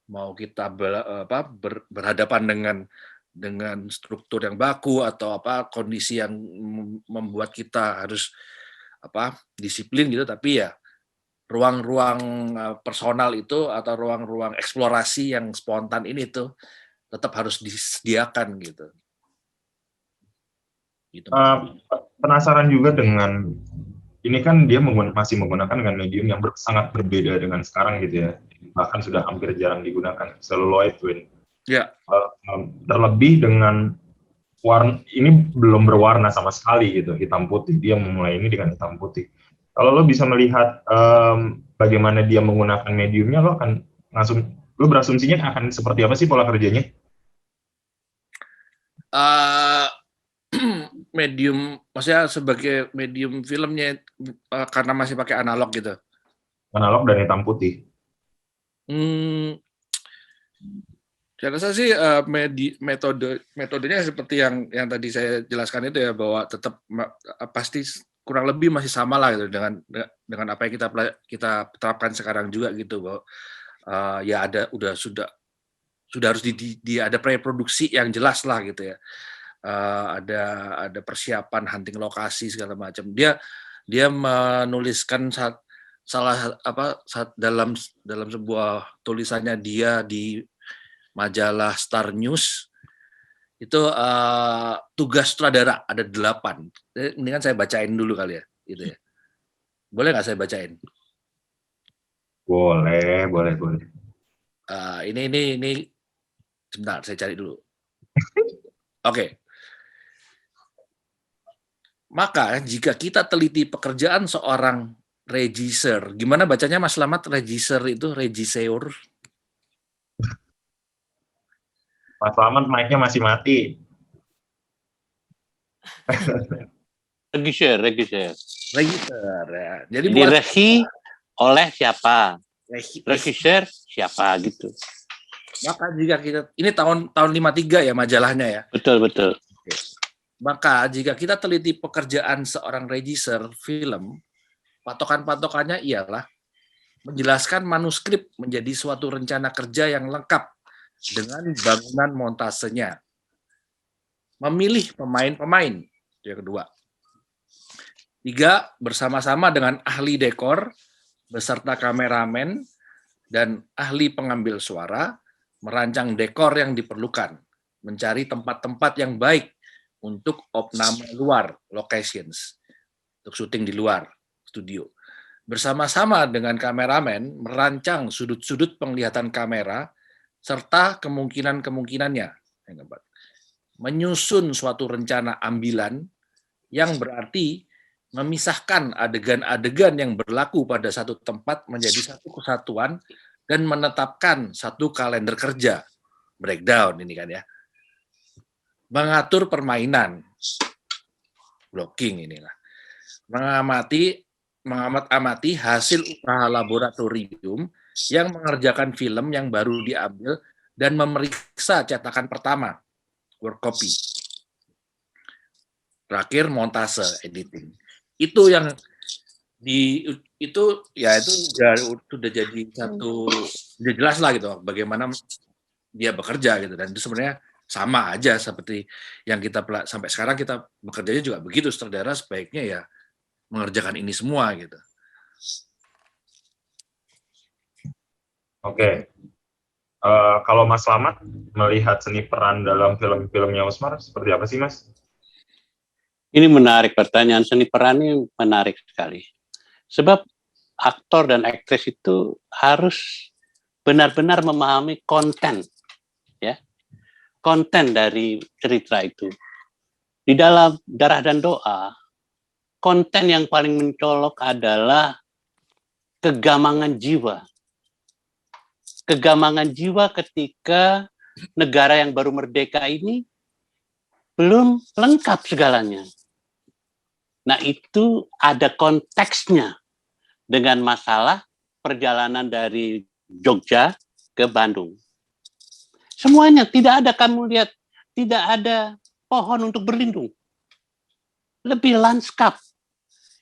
Mau kita berhadapan dengan struktur yang baku atau kondisi yang membuat kita harus disiplin gitu, tapi ya ruang-ruang personal itu atau ruang-ruang eksplorasi yang spontan ini tuh tetap harus disediakan gitu. Penasaran juga dengan ini kan dia masih menggunakan dengan medium yang sangat berbeda dengan sekarang gitu ya, bahkan sudah hampir jarang digunakan, celluloid twin. Ya. Terlebih dengan warna ini belum berwarna sama sekali gitu, hitam putih. Dia memulai ini dengan hitam putih. Kalau lo bisa melihat bagaimana dia menggunakan mediumnya, lo berasumsinya akan seperti apa sih pola kerjanya? Medium, maksudnya sebagai medium filmnya karena masih pakai analog gitu. Analog dan hitam putih. Saya rasa sih metodenya seperti yang tadi saya jelaskan itu ya, bahwa tetap pasti kurang lebih masih sama lah gitu dengan apa yang kita terapkan sekarang juga gitu, bahwa ya sudah harus ada pre-produksi yang jelas lah gitu ya. Ada persiapan hunting lokasi segala macam. Dia menuliskan dalam sebuah tulisannya dia di majalah Star News itu tugas sutradara ada 8. Ini kan saya bacain dulu kali ya, gitu ya. Boleh nggak saya bacain? Boleh. Ini sebentar saya cari dulu. Oke. Maka jika kita teliti pekerjaan seorang regisseur, gimana bacanya Mas Slamet? Regisseur itu regisseur. Mas Slamet mic-nya masih mati. Regisseur ya. Jadi regi oleh siapa? Regisseur siapa gitu. Maka jika ini tahun 53 ya majalahnya ya. Betul. Oke. Maka jika kita teliti pekerjaan seorang regisseur film, patokan-patokannya ialah menjelaskan manuskrip menjadi suatu rencana kerja yang lengkap dengan bangunan montasenya, memilih pemain-pemain, Itu yang kedua. 3, bersama-sama dengan ahli dekor beserta kameramen dan ahli pengambil suara merancang dekor yang diperlukan, mencari tempat-tempat yang baik untuk opname luar, locations, untuk syuting di luar studio. Bersama-sama dengan kameramen merancang sudut-sudut penglihatan kamera serta kemungkinan-kemungkinannya. Yang keempat, menyusun suatu rencana ambilan yang berarti memisahkan adegan-adegan yang berlaku pada satu tempat menjadi satu kesatuan dan menetapkan satu kalender kerja. Breakdown ini kan ya. Mengatur permainan. Blocking inilah. Mengamati hasil usaha laboratorium yang mengerjakan film yang baru diambil dan memeriksa cetakan pertama, work copy. Terakhir montase, editing. Itu yang itu sudah jadi satu, sudah jelas lah gitu bagaimana dia bekerja gitu, dan itu sebenarnya sama aja seperti yang kita sampai sekarang kita bekerjanya juga begitu, sutradara sebaiknya ya mengerjakan ini semua gitu. Oke. Kalau Mas Slamet melihat seni peran dalam film-filmnya Usmar seperti apa sih, Mas? Ini menarik, pertanyaan seni peran ini menarik sekali. Sebab aktor dan aktris itu harus benar-benar memahami konten, ya, konten dari cerita itu. Di dalam Darah dan Doa, konten yang paling mencolok adalah kegamangan jiwa. Kegamangan jiwa ketika negara yang baru merdeka ini belum lengkap segalanya. Nah, itu ada konteksnya dengan masalah perjalanan dari Jogja ke Bandung. Semuanya, tidak ada, kamu lihat, tidak ada pohon untuk berlindung. Lebih lanskap.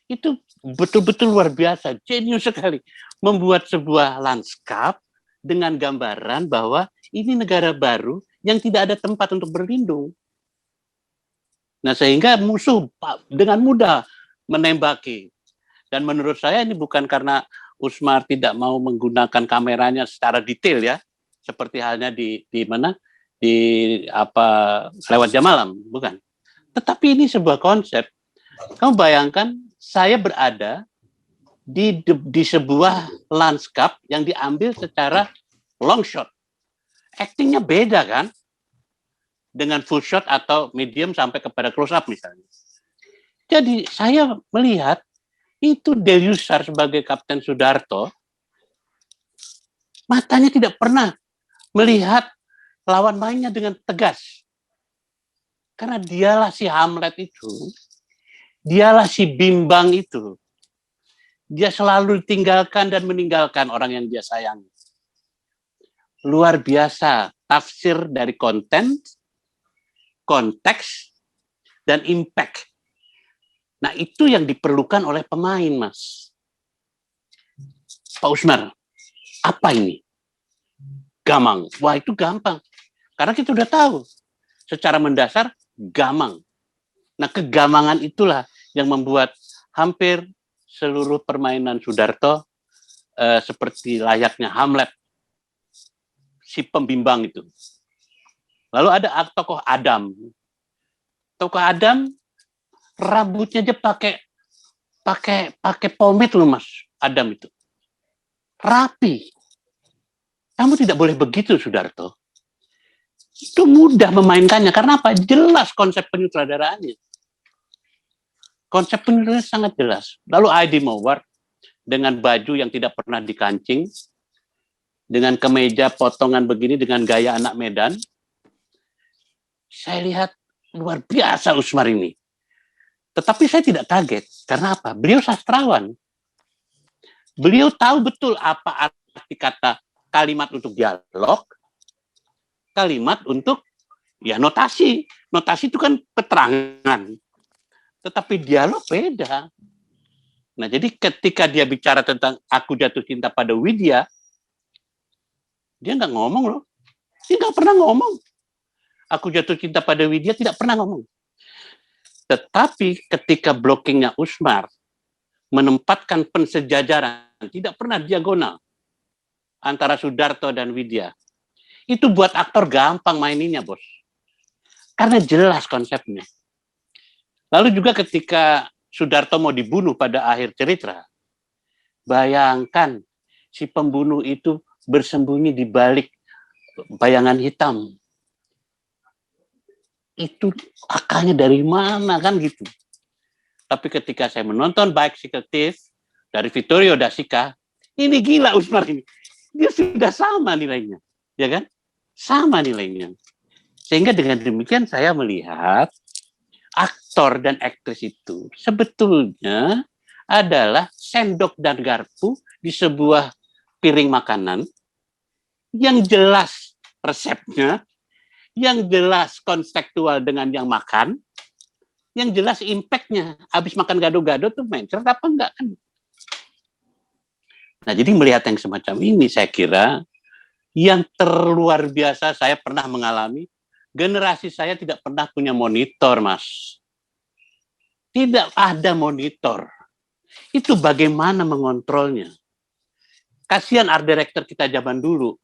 Itu betul-betul luar biasa, jenius sekali. Membuat sebuah lanskap dengan gambaran bahwa ini negara baru yang tidak ada tempat untuk berlindung. Nah, sehingga musuh dengan mudah menembaki. Dan menurut saya ini bukan karena Usmar tidak mau menggunakan kameranya secara detail ya, seperti halnya di mana lewat jam malam, bukan. Tetapi ini sebuah konsep. Kamu bayangkan saya berada di sebuah lanskap yang diambil secara long shot. Actingnya beda kan? Dengan full shot atau medium sampai kepada close up misalnya. Jadi saya melihat itu Deryusar sebagai Kapten Sudarto, matanya tidak pernah melihat lawan mainnya dengan tegas. Karena dialah si Hamlet itu, dialah si bimbang itu. Dia selalu tinggalkan dan meninggalkan orang yang dia sayangi. Luar biasa tafsir dari konten, konteks, dan impact. Nah, itu yang diperlukan oleh pemain, Mas. Pak Usmar, apa ini? Gamang. Wah, itu gampang. Karena kita udah tahu. Secara mendasar, gamang. Nah, kegamangan itulah yang membuat hampir seluruh permainan Sudarto seperti layaknya Hamlet. Si pembimbang itu. Lalu ada tokoh Adam. Tokoh Adam rambutnya aja pakai pomade loh, Mas. Adam itu. Rapi. Kamu tidak boleh begitu, Sudarto. Itu mudah memainkannya. Karena apa? Jelas konsep penyutradaraannya. Konsep penyutradaraannya sangat jelas. Lalu Adi Mowar dengan baju yang tidak pernah dikancing, dengan kemeja potongan begini, dengan gaya anak Medan, saya lihat luar biasa Usmar ini. Tetapi saya tidak kaget. Karena apa? Beliau sastrawan. Beliau tahu betul apa arti kata kalimat untuk dialog, kalimat untuk ya notasi. Notasi itu kan keterangan. Tetapi dialog beda. Nah, jadi ketika dia bicara tentang aku jatuh cinta pada Widya, dia nggak ngomong loh. Dia nggak pernah ngomong. Aku jatuh cinta pada Widya tidak pernah ngomong. Tetapi ketika blockingnya Usmar menempatkan pensejajaran, tidak pernah diagonal antara Sudarto dan Widya, itu buat aktor gampang maininnya, bos. Karena jelas konsepnya. Lalu juga ketika Sudarto mau dibunuh pada akhir cerita, bayangkan si pembunuh itu bersembunyi di balik bayangan hitam. Itu akalnya dari mana kan gitu. Tapi ketika saya menonton Bicycle Thief dari Vittorio Da Sica, ini gila Usmar ini. Dia sudah sama nilainya, ya kan? Sama nilainya. Sehingga dengan demikian saya melihat aktor dan aktris itu sebetulnya adalah sendok dan garpu di sebuah piring makanan yang jelas resepnya, yang jelas konseptual dengan yang makan, yang jelas impact-nya. Habis makan gado-gado tuh mencret apa enggak kan? Nah, jadi melihat yang semacam ini saya kira yang terluar biasa saya pernah mengalami. Generasi saya tidak pernah punya monitor, Mas. Tidak ada monitor. Itu bagaimana mengontrolnya. Kasihan art director kita zaman dulu.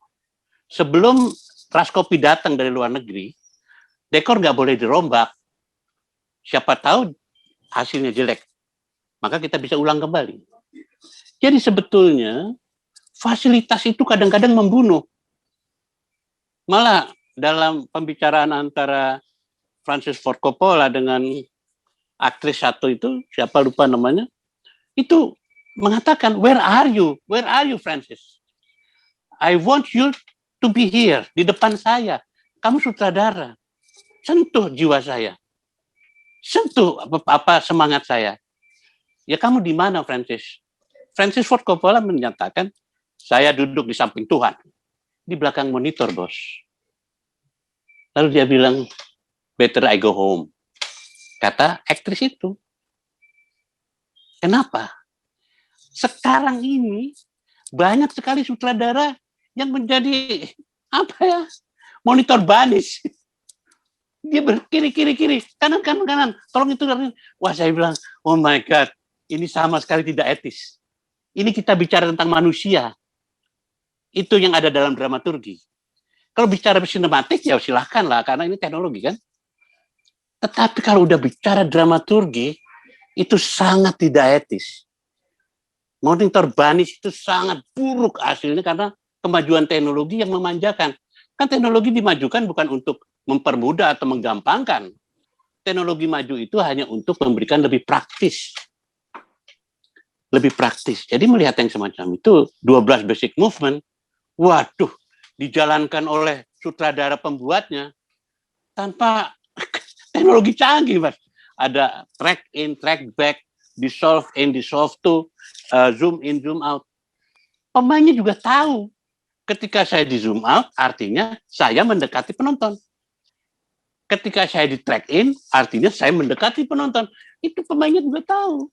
Sebelum Raskopi datang dari luar negeri, dekor nggak boleh dirombak. Siapa tahu hasilnya jelek. Maka kita bisa ulang kembali. Jadi sebetulnya fasilitas itu kadang-kadang membunuh. Malah dalam pembicaraan antara Francis Ford Coppola dengan aktris satu itu, siapa lupa namanya, itu mengatakan, where are you Francis? I want you to be here, di depan saya. Kamu sutradara, sentuh jiwa saya, sentuh apa semangat saya. Ya kamu di mana Francis? Francis Ford Coppola menyatakan, saya duduk di samping Tuhan, di belakang monitor, bos. Lalu dia bilang, better I go home. Kata aktris itu. Kenapa? Sekarang ini banyak sekali sutradara yang menjadi monitor banis. Dia berkiri, kanan, tolong itu. Wah, saya bilang, oh my God, ini sama sekali tidak etis. Ini kita bicara tentang manusia. Itu yang ada dalam dramaturgi. Kalau bicara sinematik, ya silahkan lah, karena ini teknologi kan. Tetapi kalau udah bicara dramaturgi, itu sangat tidak etis. Monitor banis itu sangat buruk hasilnya karena kemajuan teknologi yang memanjakan. Kan teknologi dimajukan bukan untuk mempermudah atau menggampangkan. Teknologi maju itu hanya untuk memberikan lebih praktis. Lebih praktis. Jadi melihat yang semacam itu, 12 basic movement, waduh, dijalankan oleh sutradara pembuatnya tanpa teknologi canggih, Mas. Ada track in, track back, dissolve in, dissolve to, zoom in, zoom out. Pemainnya juga tahu. Ketika saya di zoom out, artinya saya mendekati penonton. Ketika saya di track in, artinya saya mendekati penonton. Itu pemainnya juga tahu.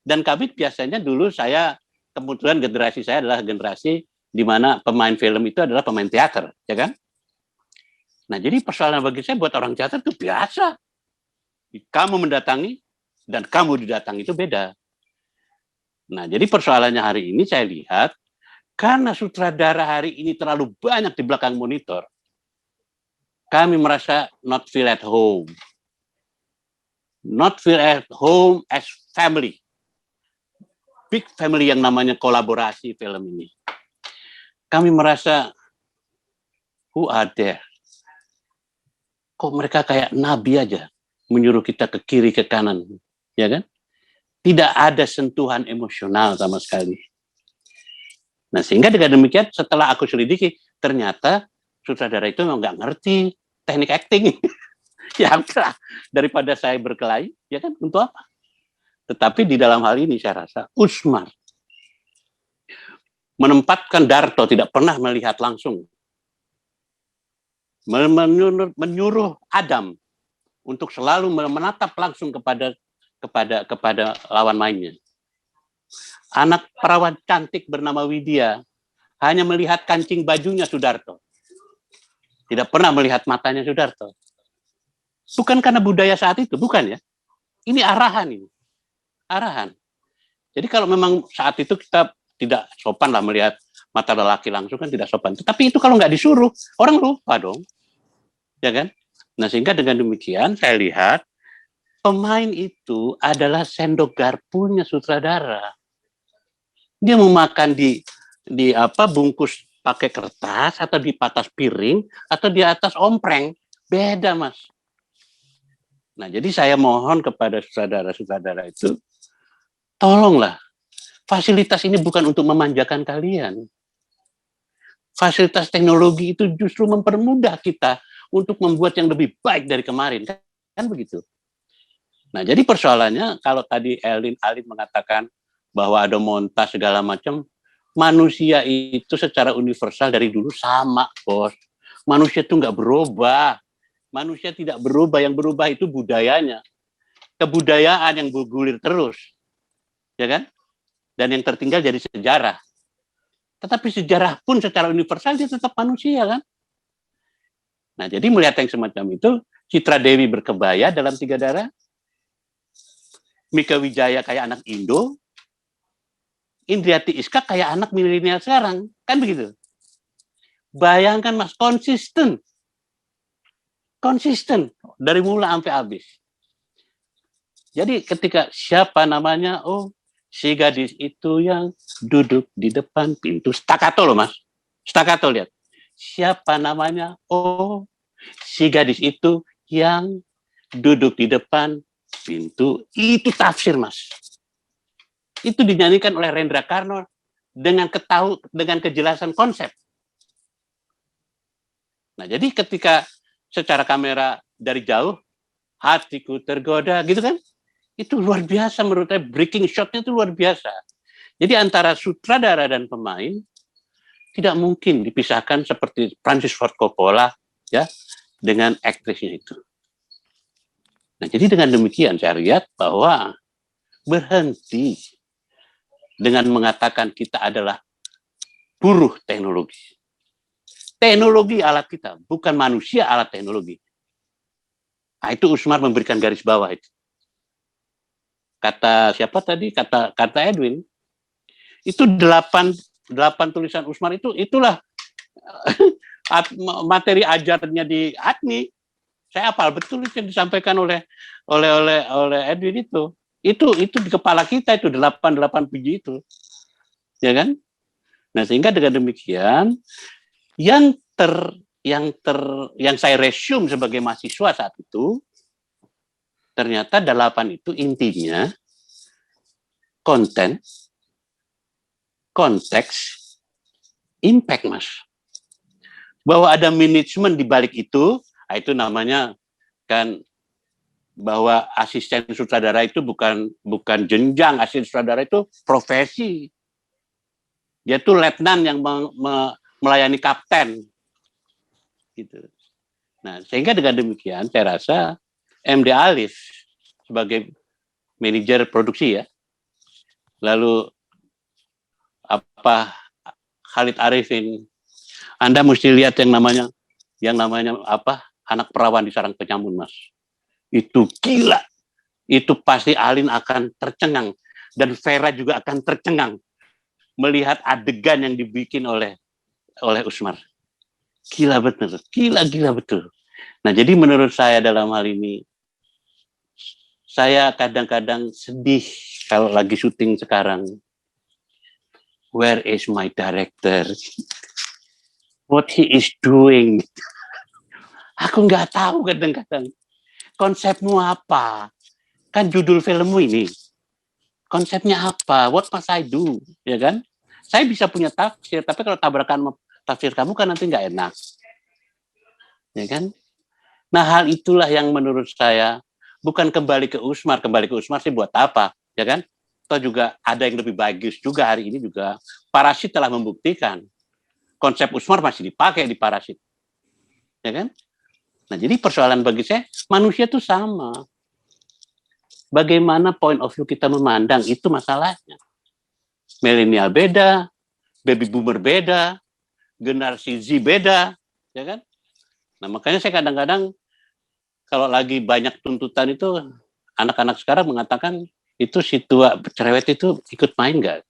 Dan kami biasanya dulu saya, kebetulan generasi saya adalah generasi di mana pemain film itu adalah pemain teater, ya kan? Nah, jadi persoalan bagi saya buat orang teater itu biasa. Kamu mendatangi dan kamu didatangi itu beda. Nah, jadi persoalannya hari ini saya lihat, karena sutradara hari ini terlalu banyak di belakang monitor, kami merasa not feel at home. Not feel at home as family. Big family yang namanya kolaborasi film ini. Kami merasa, who are there? Kok mereka kayak nabi aja, menyuruh kita ke kiri, ke kanan, ya kan? Tidak ada sentuhan emosional sama sekali. Nah, sehingga dengan demikian, setelah aku selidiki, ternyata sutradara itu memang nggak ngerti teknik acting. Ya udah, daripada saya berkelahi, ya kan, untuk apa? Tetapi di dalam hal ini saya rasa Usmar menempatkan Darto tidak pernah melihat langsung, menyuruh Adam untuk selalu menatap langsung kepada lawan mainnya. Anak perawan cantik bernama Widya hanya melihat kancing bajunya Sudarto, tidak pernah melihat matanya Sudarto. Bukan karena budaya saat itu, bukan ya. Ini arahan ini. Arahan. Jadi kalau memang saat itu kita tidak sopan lah melihat mata lelaki langsung kan tidak sopan. Tapi itu kalau nggak disuruh, orang lupa dong. Ya kan? Nah sehingga dengan demikian saya lihat pemain itu adalah sendok garpunya sutradara. Dia mau makan di bungkus pakai kertas atau di atas piring atau di atas ompreng. Beda, Mas. Nah, jadi saya mohon kepada sutradara-sutradara itu, tolonglah, fasilitas ini bukan untuk memanjakan kalian. Fasilitas teknologi itu justru mempermudah kita untuk membuat yang lebih baik dari kemarin. Kan begitu. Nah, jadi persoalannya, kalau tadi Alin mengatakan bahwa ada montas segala macam, manusia itu secara universal dari dulu sama, bos. Manusia itu nggak berubah. Manusia tidak berubah, yang berubah itu budayanya. Kebudayaan yang bergulir terus. Ya kan? Dan yang tertinggal jadi sejarah. Tetapi sejarah pun secara universal dia tetap manusia kan? Nah, jadi melihat yang semacam itu, Citra Dewi berkebaya dalam Tiga Darah, Mika Wijaya kayak anak Indo, Indriati Iskak kayak anak milenial sekarang. Kan begitu? Bayangkan Mas, konsisten dari mula sampai habis. Jadi ketika siapa namanya, oh si gadis itu yang duduk di depan pintu, staccato loh Mas, staccato lihat. Siapa namanya, oh si gadis itu yang duduk di depan pintu, itu tafsir Mas. Itu dinyanyikan oleh Rendra Karno dengan kejelasan konsep. Nah jadi ketika secara kamera dari jauh, hatiku tergoda, gitu kan? Itu luar biasa menurut saya, breaking shot-nya itu luar biasa. Jadi antara sutradara dan pemain tidak mungkin dipisahkan seperti Francis Ford Coppola ya dengan aktrisnya itu. Nah, jadi dengan demikian saya lihat bahwa berhenti dengan mengatakan kita adalah buruh teknologi. Teknologi alat kita, bukan manusia alat teknologi. Nah, itu Usmar memberikan garis bawah itu. Kata siapa tadi? Kata Edwin. Itu 8 tulisan Usmar itulah materi ajarnya di ADMI. Saya hafal betul itu yang disampaikan oleh Edwin itu. Itu di kepala kita itu 8 biji itu. Ya kan? Nah, sehingga dengan demikian yang saya resume sebagai mahasiswa saat itu, ternyata 8 itu intinya konten, konteks, impact Mas. Bahwa ada manajemen di balik itu namanya kan bahwa asisten sutradara itu bukan jenjang, asisten sutradara itu profesi. Dia tuh letnan yang melayani kapten. Gitu. Nah, sehingga dengan demikian saya rasa MD Alif sebagai manajer produksi ya. Lalu Khalid Arifin, Anda mesti lihat yang namanya anak perawan di sarang penyamun Mas. Itu gila. Itu pasti Alin akan tercengang dan Vera juga akan tercengang melihat adegan yang dibikin oleh Usmar. Gila betul. Gila betul. Nah, jadi menurut saya dalam hal ini saya kadang-kadang sedih kalau lagi syuting sekarang. Where is my director? What he is doing? Aku nggak tahu kadang-kadang. Konsepmu apa? Kan judul filmmu ini. Konsepnya apa? What must I do? Ya kan? Saya bisa punya tafsir, tapi kalau tabrakan tafsir kamu kan nanti nggak enak. Ya kan? Nah, hal itulah yang menurut saya bukan kembali ke Usmar sih buat apa? Ya kan? Atau juga ada yang lebih bagus juga hari ini juga. Parasit telah membuktikan konsep Usmar masih dipakai di Parasit. Ya kan? Nah, jadi persoalan bagi saya, manusia itu sama. Bagaimana point of view kita memandang, itu masalahnya. Milenial beda, baby boomer beda, generasi Z beda, ya kan? Nah, makanya saya kadang-kadang kalau lagi banyak tuntutan itu anak-anak sekarang mengatakan itu si tua cerewet itu ikut main nggak?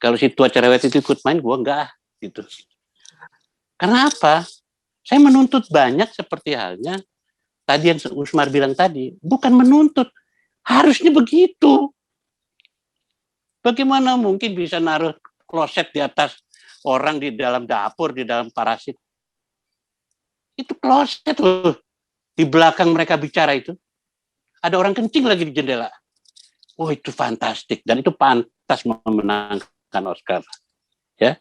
Kalau si tua cerewet itu ikut main, gua enggak gitu. Karena apa? Saya menuntut banyak seperti halnya tadi yang Usmar bilang tadi, bukan menuntut, harusnya begitu. Bagaimana mungkin bisa naruh kloset di atas orang di dalam dapur, di dalam parasit? Itu kloset loh. Di belakang mereka bicara itu, ada orang kencing lagi di jendela. Oh, itu fantastik dan itu pantas memenangkan Oscar. Ya.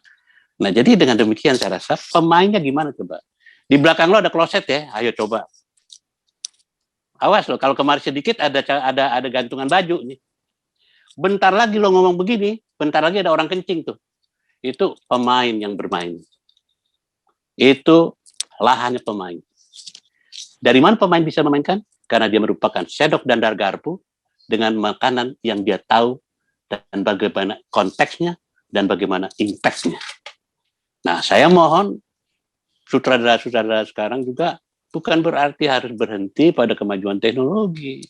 Nah, jadi dengan demikian saya rasa pemainnya gimana coba? Di belakang lo ada kloset ya, ayo coba. Awas lo, kalau kemarin sedikit ada gantungan baju nih. Bentar lagi lo ngomong begini, bentar lagi ada orang kencing tuh. Itu pemain yang bermain. Itu lahannya pemain. Dari mana pemain bisa memainkan? Karena dia merupakan sendok dan garpu dengan makanan yang dia tahu dan bagaimana konteksnya dan bagaimana impact-nya. Nah, saya mohon sutradara-sutradara sekarang juga bukan berarti harus berhenti pada kemajuan teknologi.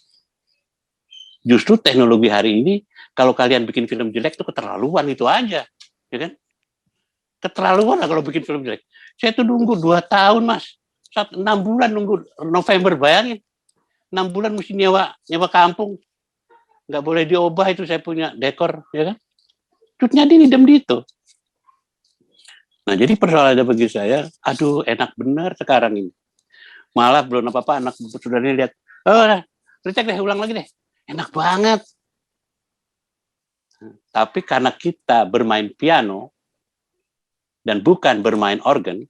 Justru teknologi hari ini, kalau kalian bikin film jelek itu keterlaluan itu aja, ya kan? Keterlaluan lah kalau bikin film jelek. Saya tuh nunggu 2 tahun, Mas. 6 bulan nunggu November, bayangin. 6 bulan mesti nyewa kampung. Nggak boleh diubah itu saya punya dekor, ya kan? Cutnya dinidam di itu. Nah, jadi persoalannya bagi saya, aduh enak benar sekarang ini. Malah belum apa-apa anak sudah lihat, oh, recek deh, ulang lagi deh. Enak banget. Tapi karena kita bermain piano dan bukan bermain organ,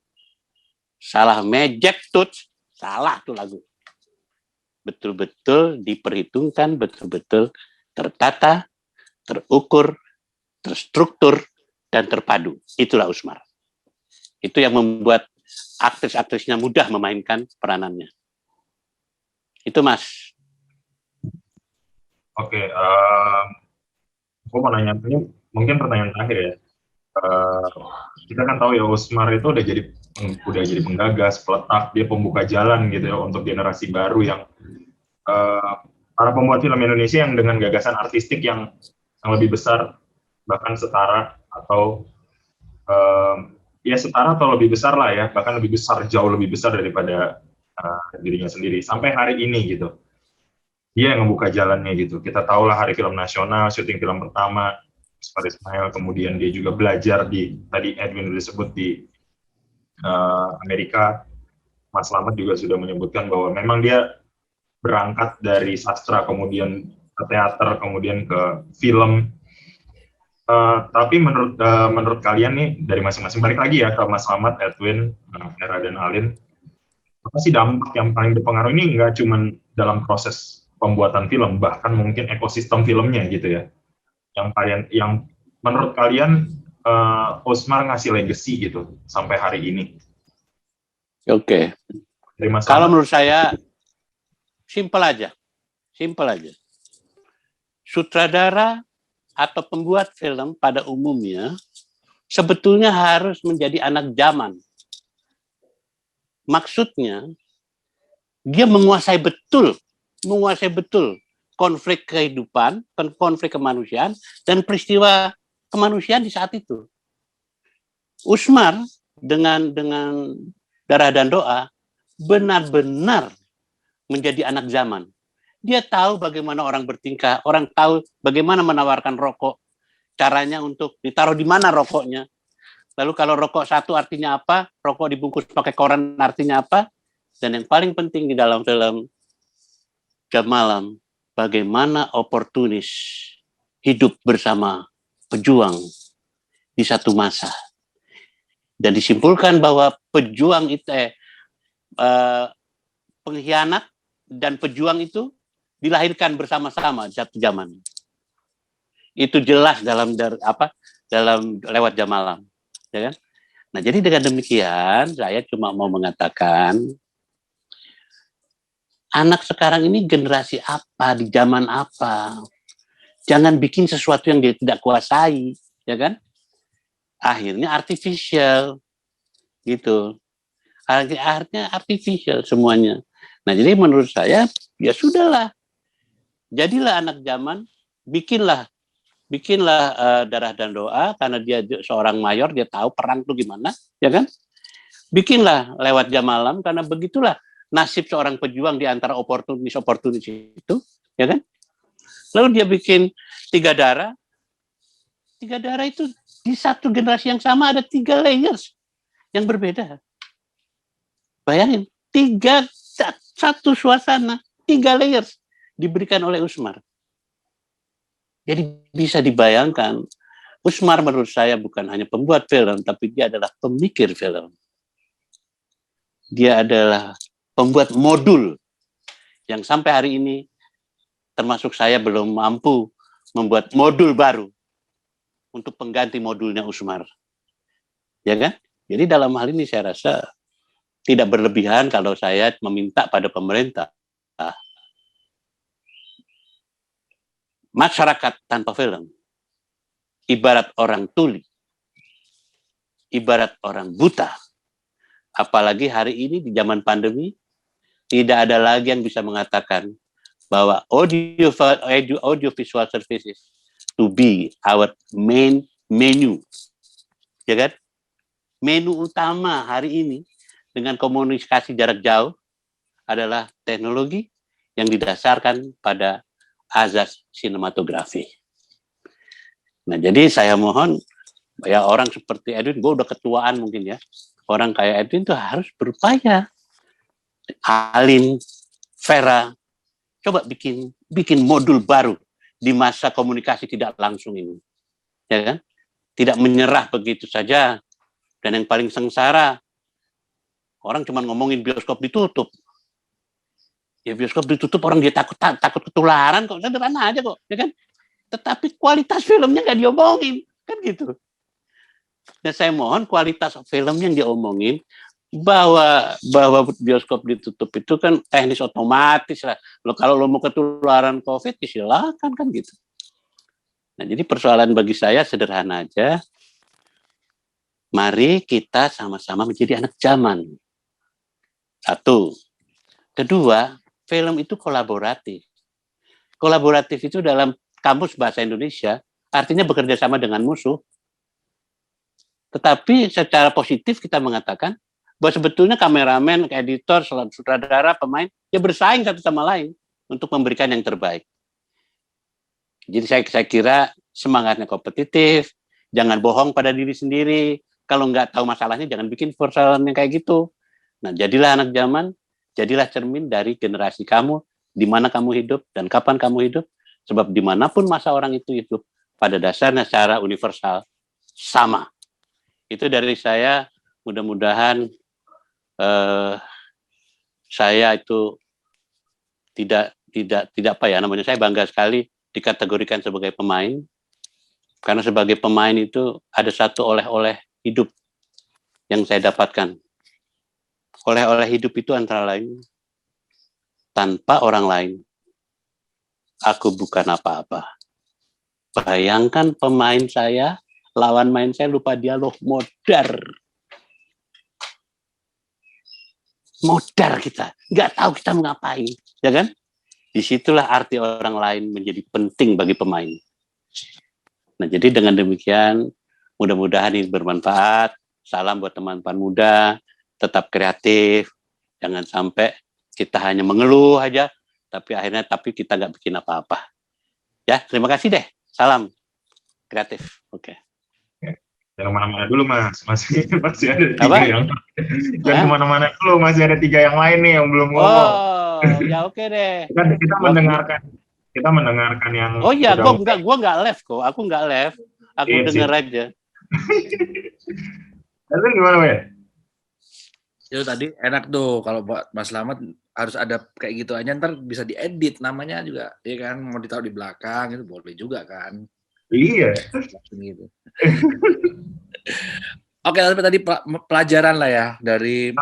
salah mejek touch, salah tuh lagu. Betul-betul diperhitungkan, betul-betul tertata, terukur, terstruktur, dan terpadu. Itulah Usmar. Itu yang membuat aktris-aktrisnya mudah memainkan peranannya. Itu, Mas. Oke, aku mau nanya, ini mungkin pertanyaan terakhir ya. Kita kan tahu ya Usmar itu udah jadi penggagas, peletak, dia pembuka jalan gitu ya untuk generasi baru yang para pembuat film Indonesia yang dengan gagasan artistik yang lebih besar, bahkan setara atau ya setara atau lebih besar lah ya, bahkan lebih besar, jauh lebih besar daripada dirinya sendiri sampai hari ini gitu. Dia yang membuka jalannya gitu. Kita tahulah Hari Film Nasional, syuting film pertama, Usmar Ismail, kemudian dia juga belajar tadi Edwin udah disebut di Amerika. Mas Slamet juga sudah menyebutkan bahwa memang dia berangkat dari sastra, kemudian ke teater, kemudian ke film. Tapi menurut kalian nih, dari masing-masing, balik lagi ya ke Mas Slamet, Edwin, Vera, dan Alin, apa sih dampak yang paling berpengaruh ini nggak cuma dalam proses pembuatan film, bahkan mungkin ekosistem filmnya gitu ya, yang menurut kalian Usmar ngasih legacy gitu sampai hari ini. Oke. Kalau menurut saya simple aja. Sutradara atau pembuat film pada umumnya sebetulnya harus menjadi anak zaman. Maksudnya dia menguasai betul konflik kehidupan, konflik kemanusiaan, dan peristiwa kemanusiaan di saat itu. Usmar dengan Darah dan Doa benar-benar menjadi anak zaman. Dia tahu bagaimana orang bertingkah, orang tahu bagaimana menawarkan rokok, caranya untuk ditaruh di mana rokoknya. Lalu kalau rokok satu artinya apa, rokok dibungkus pakai koran artinya apa, dan yang paling penting di dalam film Jam Malam, bagaimana oportunis hidup bersama pejuang di satu masa. Dan disimpulkan bahwa pejuang itu pengkhianat dan pejuang itu dilahirkan bersama-sama di satu zaman. Itu jelas dalam lewat Jam Malam, ya kan? Nah, jadi dengan demikian saya cuma mau mengatakan anak sekarang ini generasi apa, di zaman apa. Jangan bikin sesuatu yang dia tidak kuasai, ya kan? Akhirnya artificial, gitu. Akhirnya artificial semuanya. Nah, jadi menurut saya, ya sudahlah. Jadilah anak zaman, bikinlah Darah dan Doa, karena dia seorang mayor, dia tahu perang itu gimana, ya kan? Bikinlah Lewat Jam Malam, karena begitulah nasib seorang pejuang di antara oportunis itu, ya kan? Lalu dia bikin Tiga Darah itu di satu generasi yang sama ada 3 layers yang berbeda. Bayangin, satu suasana, 3 layers diberikan oleh Usmar. Jadi bisa dibayangkan, Usmar menurut saya bukan hanya pembuat film, tapi dia adalah pemikir film. Dia adalah pembuat modul yang sampai hari ini, termasuk saya belum mampu membuat modul baru untuk pengganti modulnya Usmar. Ya kan? Jadi dalam hal ini saya rasa tidak berlebihan kalau saya meminta pada pemerintah, masyarakat tanpa film ibarat orang tuli, ibarat orang buta. Apalagi hari ini di zaman pandemi, tidak ada lagi yang bisa mengatakan bahwa audiovisual services to be our main menu. Ya kan? Menu utama hari ini dengan komunikasi jarak jauh adalah teknologi yang didasarkan pada azas sinematografi. Nah, jadi saya mohon ya orang seperti Edwin, gue udah ketuaan mungkin ya. Orang kayak Edwin tuh harus berupaya. Alin, Vera, coba bikin modul baru di masa komunikasi tidak langsung ini. Ya kan? Tidak menyerah begitu saja. Dan yang paling sengsara, orang cuma ngomongin bioskop ditutup. Ya bioskop ditutup, orang dia takut ketularan kok, sederhana aja kok, ya kan? Tetapi kualitas filmnya nggak diomongin, kan gitu. Dan saya mohon kualitas film yang diomongin, bahwa bioskop ditutup itu kan teknis otomatis lah. Kalau lo mau ketularan COVID, silakan kan gitu. Nah, jadi persoalan bagi saya sederhana aja. Mari kita sama-sama menjadi anak zaman. Satu. Kedua, film itu kolaboratif. Kolaboratif itu dalam kamus bahasa Indonesia artinya bekerja sama dengan musuh. Tetapi secara positif kita mengatakan bahwa sebetulnya kameramen, editor, sutradara, pemain ya bersaing satu sama lain untuk memberikan yang terbaik. Jadi saya kira semangatnya kompetitif, jangan bohong pada diri sendiri. Kalau nggak tahu masalahnya jangan bikin persoalan yang kayak gitu. Nah, jadilah anak zaman, jadilah cermin dari generasi kamu, di mana kamu hidup dan kapan kamu hidup. Sebab dimanapun masa orang itu hidup, pada dasarnya secara universal sama. Itu dari saya. Mudah-mudahan saya itu tidak apa ya namanya, saya bangga sekali dikategorikan sebagai pemain. Karena sebagai pemain itu ada satu oleh-oleh hidup yang saya dapatkan. Oleh-oleh hidup itu antara lain, tanpa orang lain, aku bukan apa-apa. Bayangkan pemain saya, lawan main saya lupa dialog, modar kita, nggak tahu kita mau ngapain, ya kan? Disitulah arti orang lain menjadi penting bagi pemain. Nah, jadi dengan demikian, mudah-mudahan ini bermanfaat. Salam buat teman-teman muda, tetap kreatif, jangan sampai kita hanya mengeluh aja, tapi kita nggak bikin apa-apa. Ya, terima kasih deh. Salam kreatif. Oke. Jangan kemana-mana dulu Mas, masih ada 3 Apa? yang. Jangan kemana-mana dulu, masih ada 3 yang lain nih yang belum ngomong. Oh, ya oke deh. Kita mendengarkan yang. Oh iya, gua nggak live kok. Aku nggak live. Aku dengar aja. Itu gimana, Wei? Itu tadi enak tuh kalau buat Mas Slamet harus ada kayak gitu aja, ntar bisa diedit namanya juga, ya kan, mau ditaruh di belakang itu boleh juga kan. Iya. Gitu. Oke, tapi tadi pelajaran lah ya dari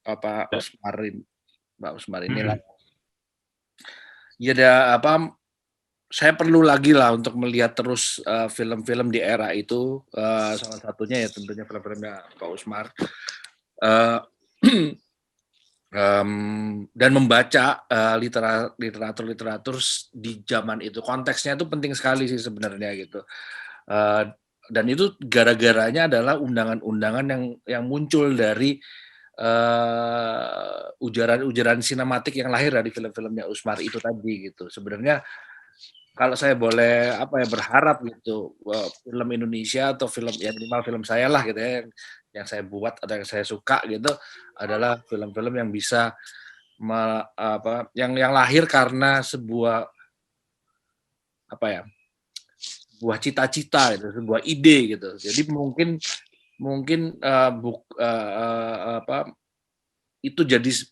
apa Mbak Usmar ini lah. Ya ada apa? Saya perlu lagi lah untuk melihat terus film-film di era itu, salah satunya ya tentunya film-filmnya Pak Usmar. dan membaca literatur di zaman itu. Konteksnya itu penting sekali sih sebenarnya gitu. Dan itu gara-garanya adalah undangan-undangan yang muncul dari ujaran-ujaran sinematik yang lahir dari film-filmnya Usmar itu tadi gitu. Sebenarnya kalau saya boleh berharap gitu, film Indonesia atau film ya minimal film saya lah gitu ya, yang saya buat atau yang saya suka gitu adalah film-film yang bisa yang lahir karena sebuah sebuah cita-cita gitu, sebuah ide gitu. Jadi mungkin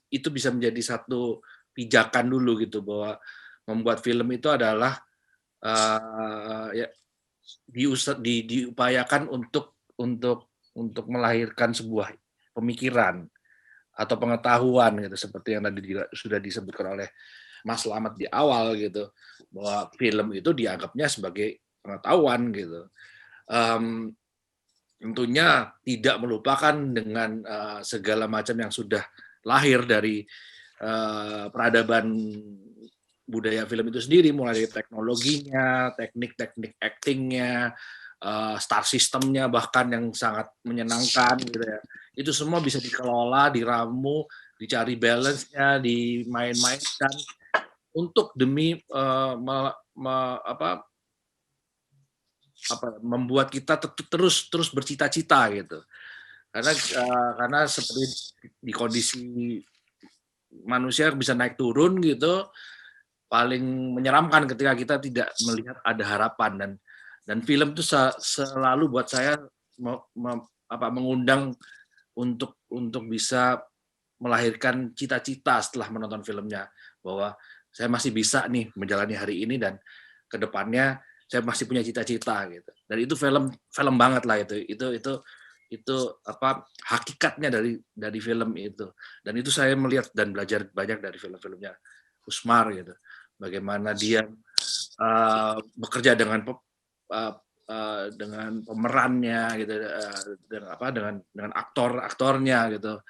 itu bisa menjadi satu pijakan dulu gitu, bahwa membuat film itu adalah diupayakan untuk melahirkan sebuah pemikiran atau pengetahuan gitu, seperti yang tadi sudah disebutkan oleh Mas Slamet di awal gitu, bahwa film itu dianggapnya sebagai pengetahuan gitu. Tentunya tidak melupakan dengan segala macam yang sudah lahir dari peradaban budaya film itu sendiri, mulai dari teknologinya, teknik-teknik actingnya, star systemnya bahkan yang sangat menyenangkan gitu ya. Itu semua bisa dikelola, diramu, dicari balance-nya, dimain-mainkan untuk demi membuat kita terus bercita-cita gitu. Karena seperti di kondisi manusia bisa naik turun gitu, paling menyeramkan ketika kita tidak melihat ada harapan, dan film itu selalu buat saya mengundang untuk bisa melahirkan cita-cita setelah menonton filmnya, bahwa saya masih bisa nih menjalani hari ini dan kedepannya saya masih punya cita-cita gitu. Dan itu film banget lah itu hakikatnya dari film itu. Dan itu saya melihat dan belajar banyak dari film-filmnya Usmar gitu. Bagaimana dia bekerja dengan pemerannya gitu, dengan aktornya gitu,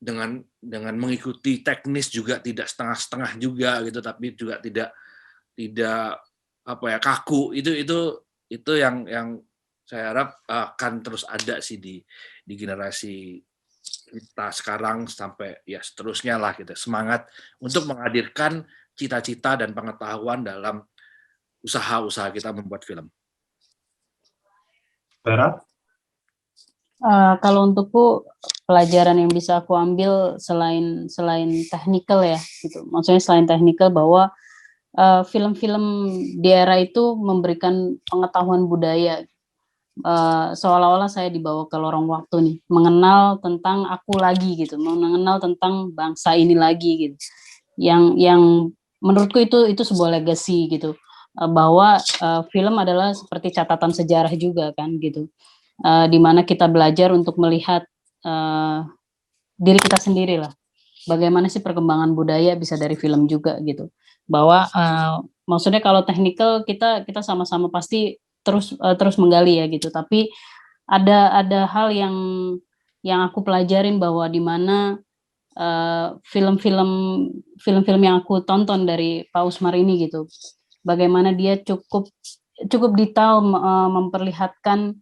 dengan mengikuti teknis juga tidak setengah-setengah juga gitu, tapi juga tidak kaku. Itu yang saya harap akan terus ada sih di generasi kita sekarang sampai ya seterusnya lah gitu. Semangat untuk menghadirkan cita-cita dan pengetahuan dalam usaha-usaha kita membuat film. Vera? Kalau untukku pelajaran yang bisa aku ambil selain technical ya gitu. Maksudnya selain technical bahwa film-film di era itu memberikan pengetahuan budaya. Seolah-olah saya dibawa ke lorong waktu nih, mengenal tentang aku lagi gitu, mengenal tentang bangsa ini lagi gitu. Yang menurutku itu sebuah legacy gitu, bahwa film adalah seperti catatan sejarah juga kan gitu, di mana kita belajar untuk melihat diri kita sendiri lah. Bagaimana sih perkembangan budaya bisa dari film juga gitu. Bahwa maksudnya kalau technical kita sama-sama pasti terus menggali ya gitu, tapi ada hal yang aku pelajarin bahwa di mana film-film yang aku tonton dari Pak Usmar ini gitu, bagaimana dia cukup detail memperlihatkan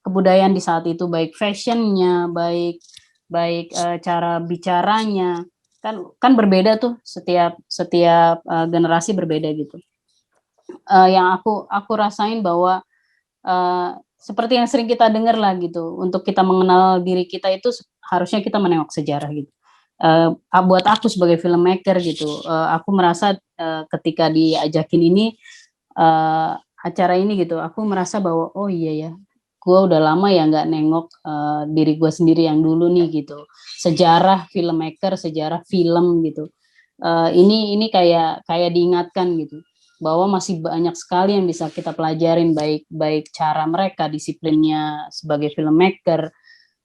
kebudayaan di saat itu, baik fashionnya, baik cara bicaranya, kan berbeda tuh, setiap generasi berbeda gitu. Yang aku rasain bahwa seperti yang sering kita dengar lah gitu, untuk kita mengenal diri kita itu harusnya kita menengok sejarah gitu. Buat aku sebagai filmmaker gitu, aku merasa ketika diajakin ini acara ini gitu, aku merasa bahwa oh iya ya, gue udah lama ya nggak nengok diri gue sendiri yang dulu nih gitu, sejarah filmmaker, sejarah film gitu. Ini kayak diingatkan gitu, bahwa masih banyak sekali yang bisa kita pelajarin, baik cara mereka, disiplinnya sebagai filmmaker,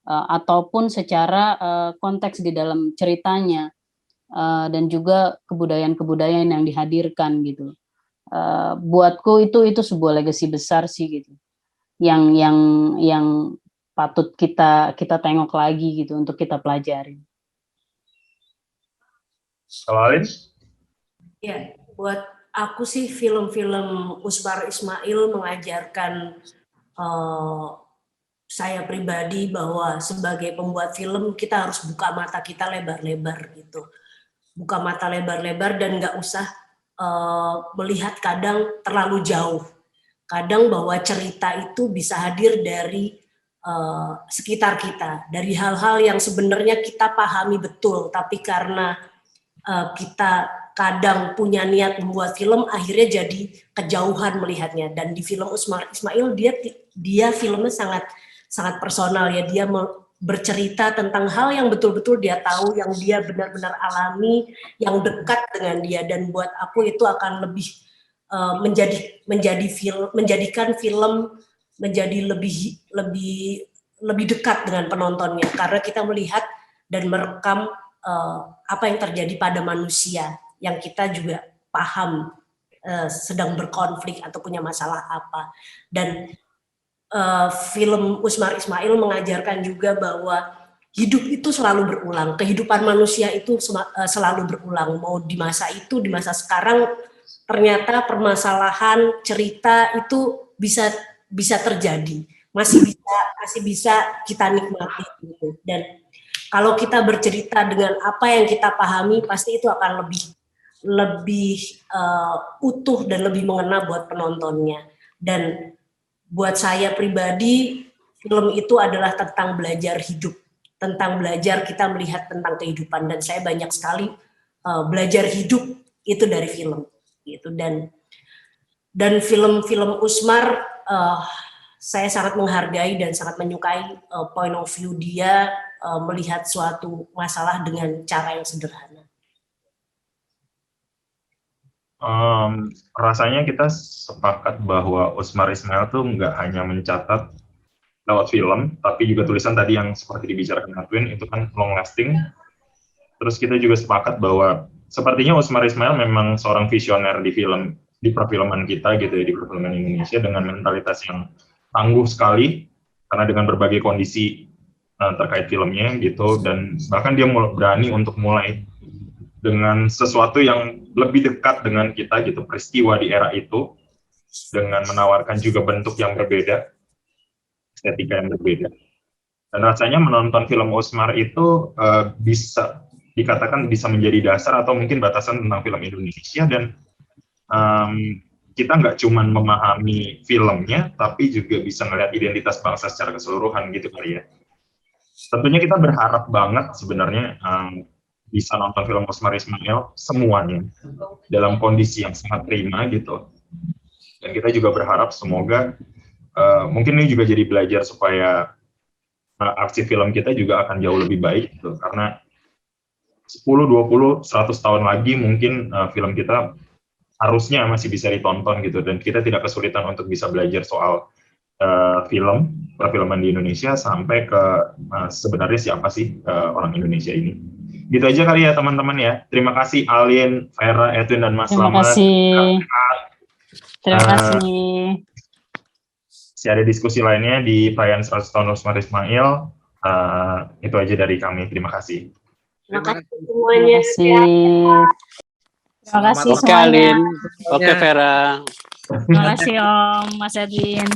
ataupun secara konteks di dalam ceritanya, dan juga kebudayaan yang dihadirkan gitu. Buatku itu sebuah legacy besar sih gitu, yang patut kita tengok lagi gitu untuk kita pelajari. Kalau Alin? Ya, buat aku sih film-film Usmar Ismail mengajarkan saya pribadi bahwa sebagai pembuat film kita harus buka mata kita lebar-lebar gitu. Buka mata lebar-lebar dan nggak usah melihat kadang terlalu jauh. Kadang bahwa cerita itu bisa hadir dari sekitar kita, dari hal-hal yang sebenarnya kita pahami betul, tapi karena kita kadang punya niat membuat film, akhirnya jadi kejauhan melihatnya. Dan di film Usmar Ismail dia filmnya sangat personal ya. Dia bercerita tentang hal yang betul-betul dia tahu, yang dia benar-benar alami, yang dekat dengan dia. Dan buat aku itu akan lebih menjadikan film menjadi lebih dekat dengan penontonnya, karena kita melihat dan merekam apa yang terjadi pada manusia yang kita juga paham sedang berkonflik atau punya masalah apa. Dan film Usmar Ismail mengajarkan juga bahwa hidup itu selalu berulang, kehidupan manusia itu selalu berulang, mau di masa itu, di masa sekarang, ternyata permasalahan cerita itu bisa terjadi, masih bisa kita nikmati gitu. Dan kalau kita bercerita dengan apa yang kita pahami, pasti itu akan lebih utuh dan lebih mengena buat penontonnya. Dan buat saya pribadi, film itu adalah tentang belajar hidup, tentang belajar kita melihat tentang kehidupan. Dan saya banyak sekali belajar hidup itu dari film gitu. Dan film-film Usmar saya sangat menghargai dan sangat menyukai point of view dia melihat suatu masalah dengan cara yang sederhana. Rasanya kita sepakat bahwa Usmar Ismail tuh nggak hanya mencatat lewat film, tapi juga tulisan tadi yang seperti dibicarakan Edwin itu kan long lasting. Terus kita juga sepakat bahwa sepertinya Usmar Ismail memang seorang visioner di perfilman kita gitu ya, di perfilman Indonesia, dengan mentalitas yang tangguh sekali karena dengan berbagai kondisi terkait filmnya gitu, dan bahkan dia berani untuk mulai dengan sesuatu yang lebih dekat dengan kita gitu, peristiwa di era itu, dengan menawarkan juga bentuk yang berbeda, estetika yang berbeda. Dan rasanya menonton film Usmar itu bisa dikatakan bisa menjadi dasar atau mungkin batasan tentang film Indonesia. Dan kita nggak cuma memahami filmnya, tapi juga bisa melihat identitas bangsa secara keseluruhan gitu kali ya. Tentunya kita berharap banget sebenarnya bisa nonton film Usmar Ismail semuanya dalam kondisi yang sangat prima gitu. Dan kita juga berharap semoga mungkin ini juga jadi belajar supaya aksi film kita juga akan jauh lebih baik gitu. Karena 10, 20, 100 tahun lagi mungkin film kita harusnya masih bisa ditonton gitu, dan kita tidak kesulitan untuk bisa belajar soal perfilman di Indonesia sampai ke sebenarnya siapa sih orang Indonesia ini. Gitu aja kali ya teman-teman ya. Terima kasih Alin, Vera, Edwin, dan Mas Slamet. Terima kasih. Si ada diskusi lainnya di perayaan 100 tahun Usmar Ismail. Itu aja dari kami. Terima kasih. Terima kasih semuanya. Terima kasih Oke semuanya. Alin, oke Vera. Terima kasih Om, Mas Edwin.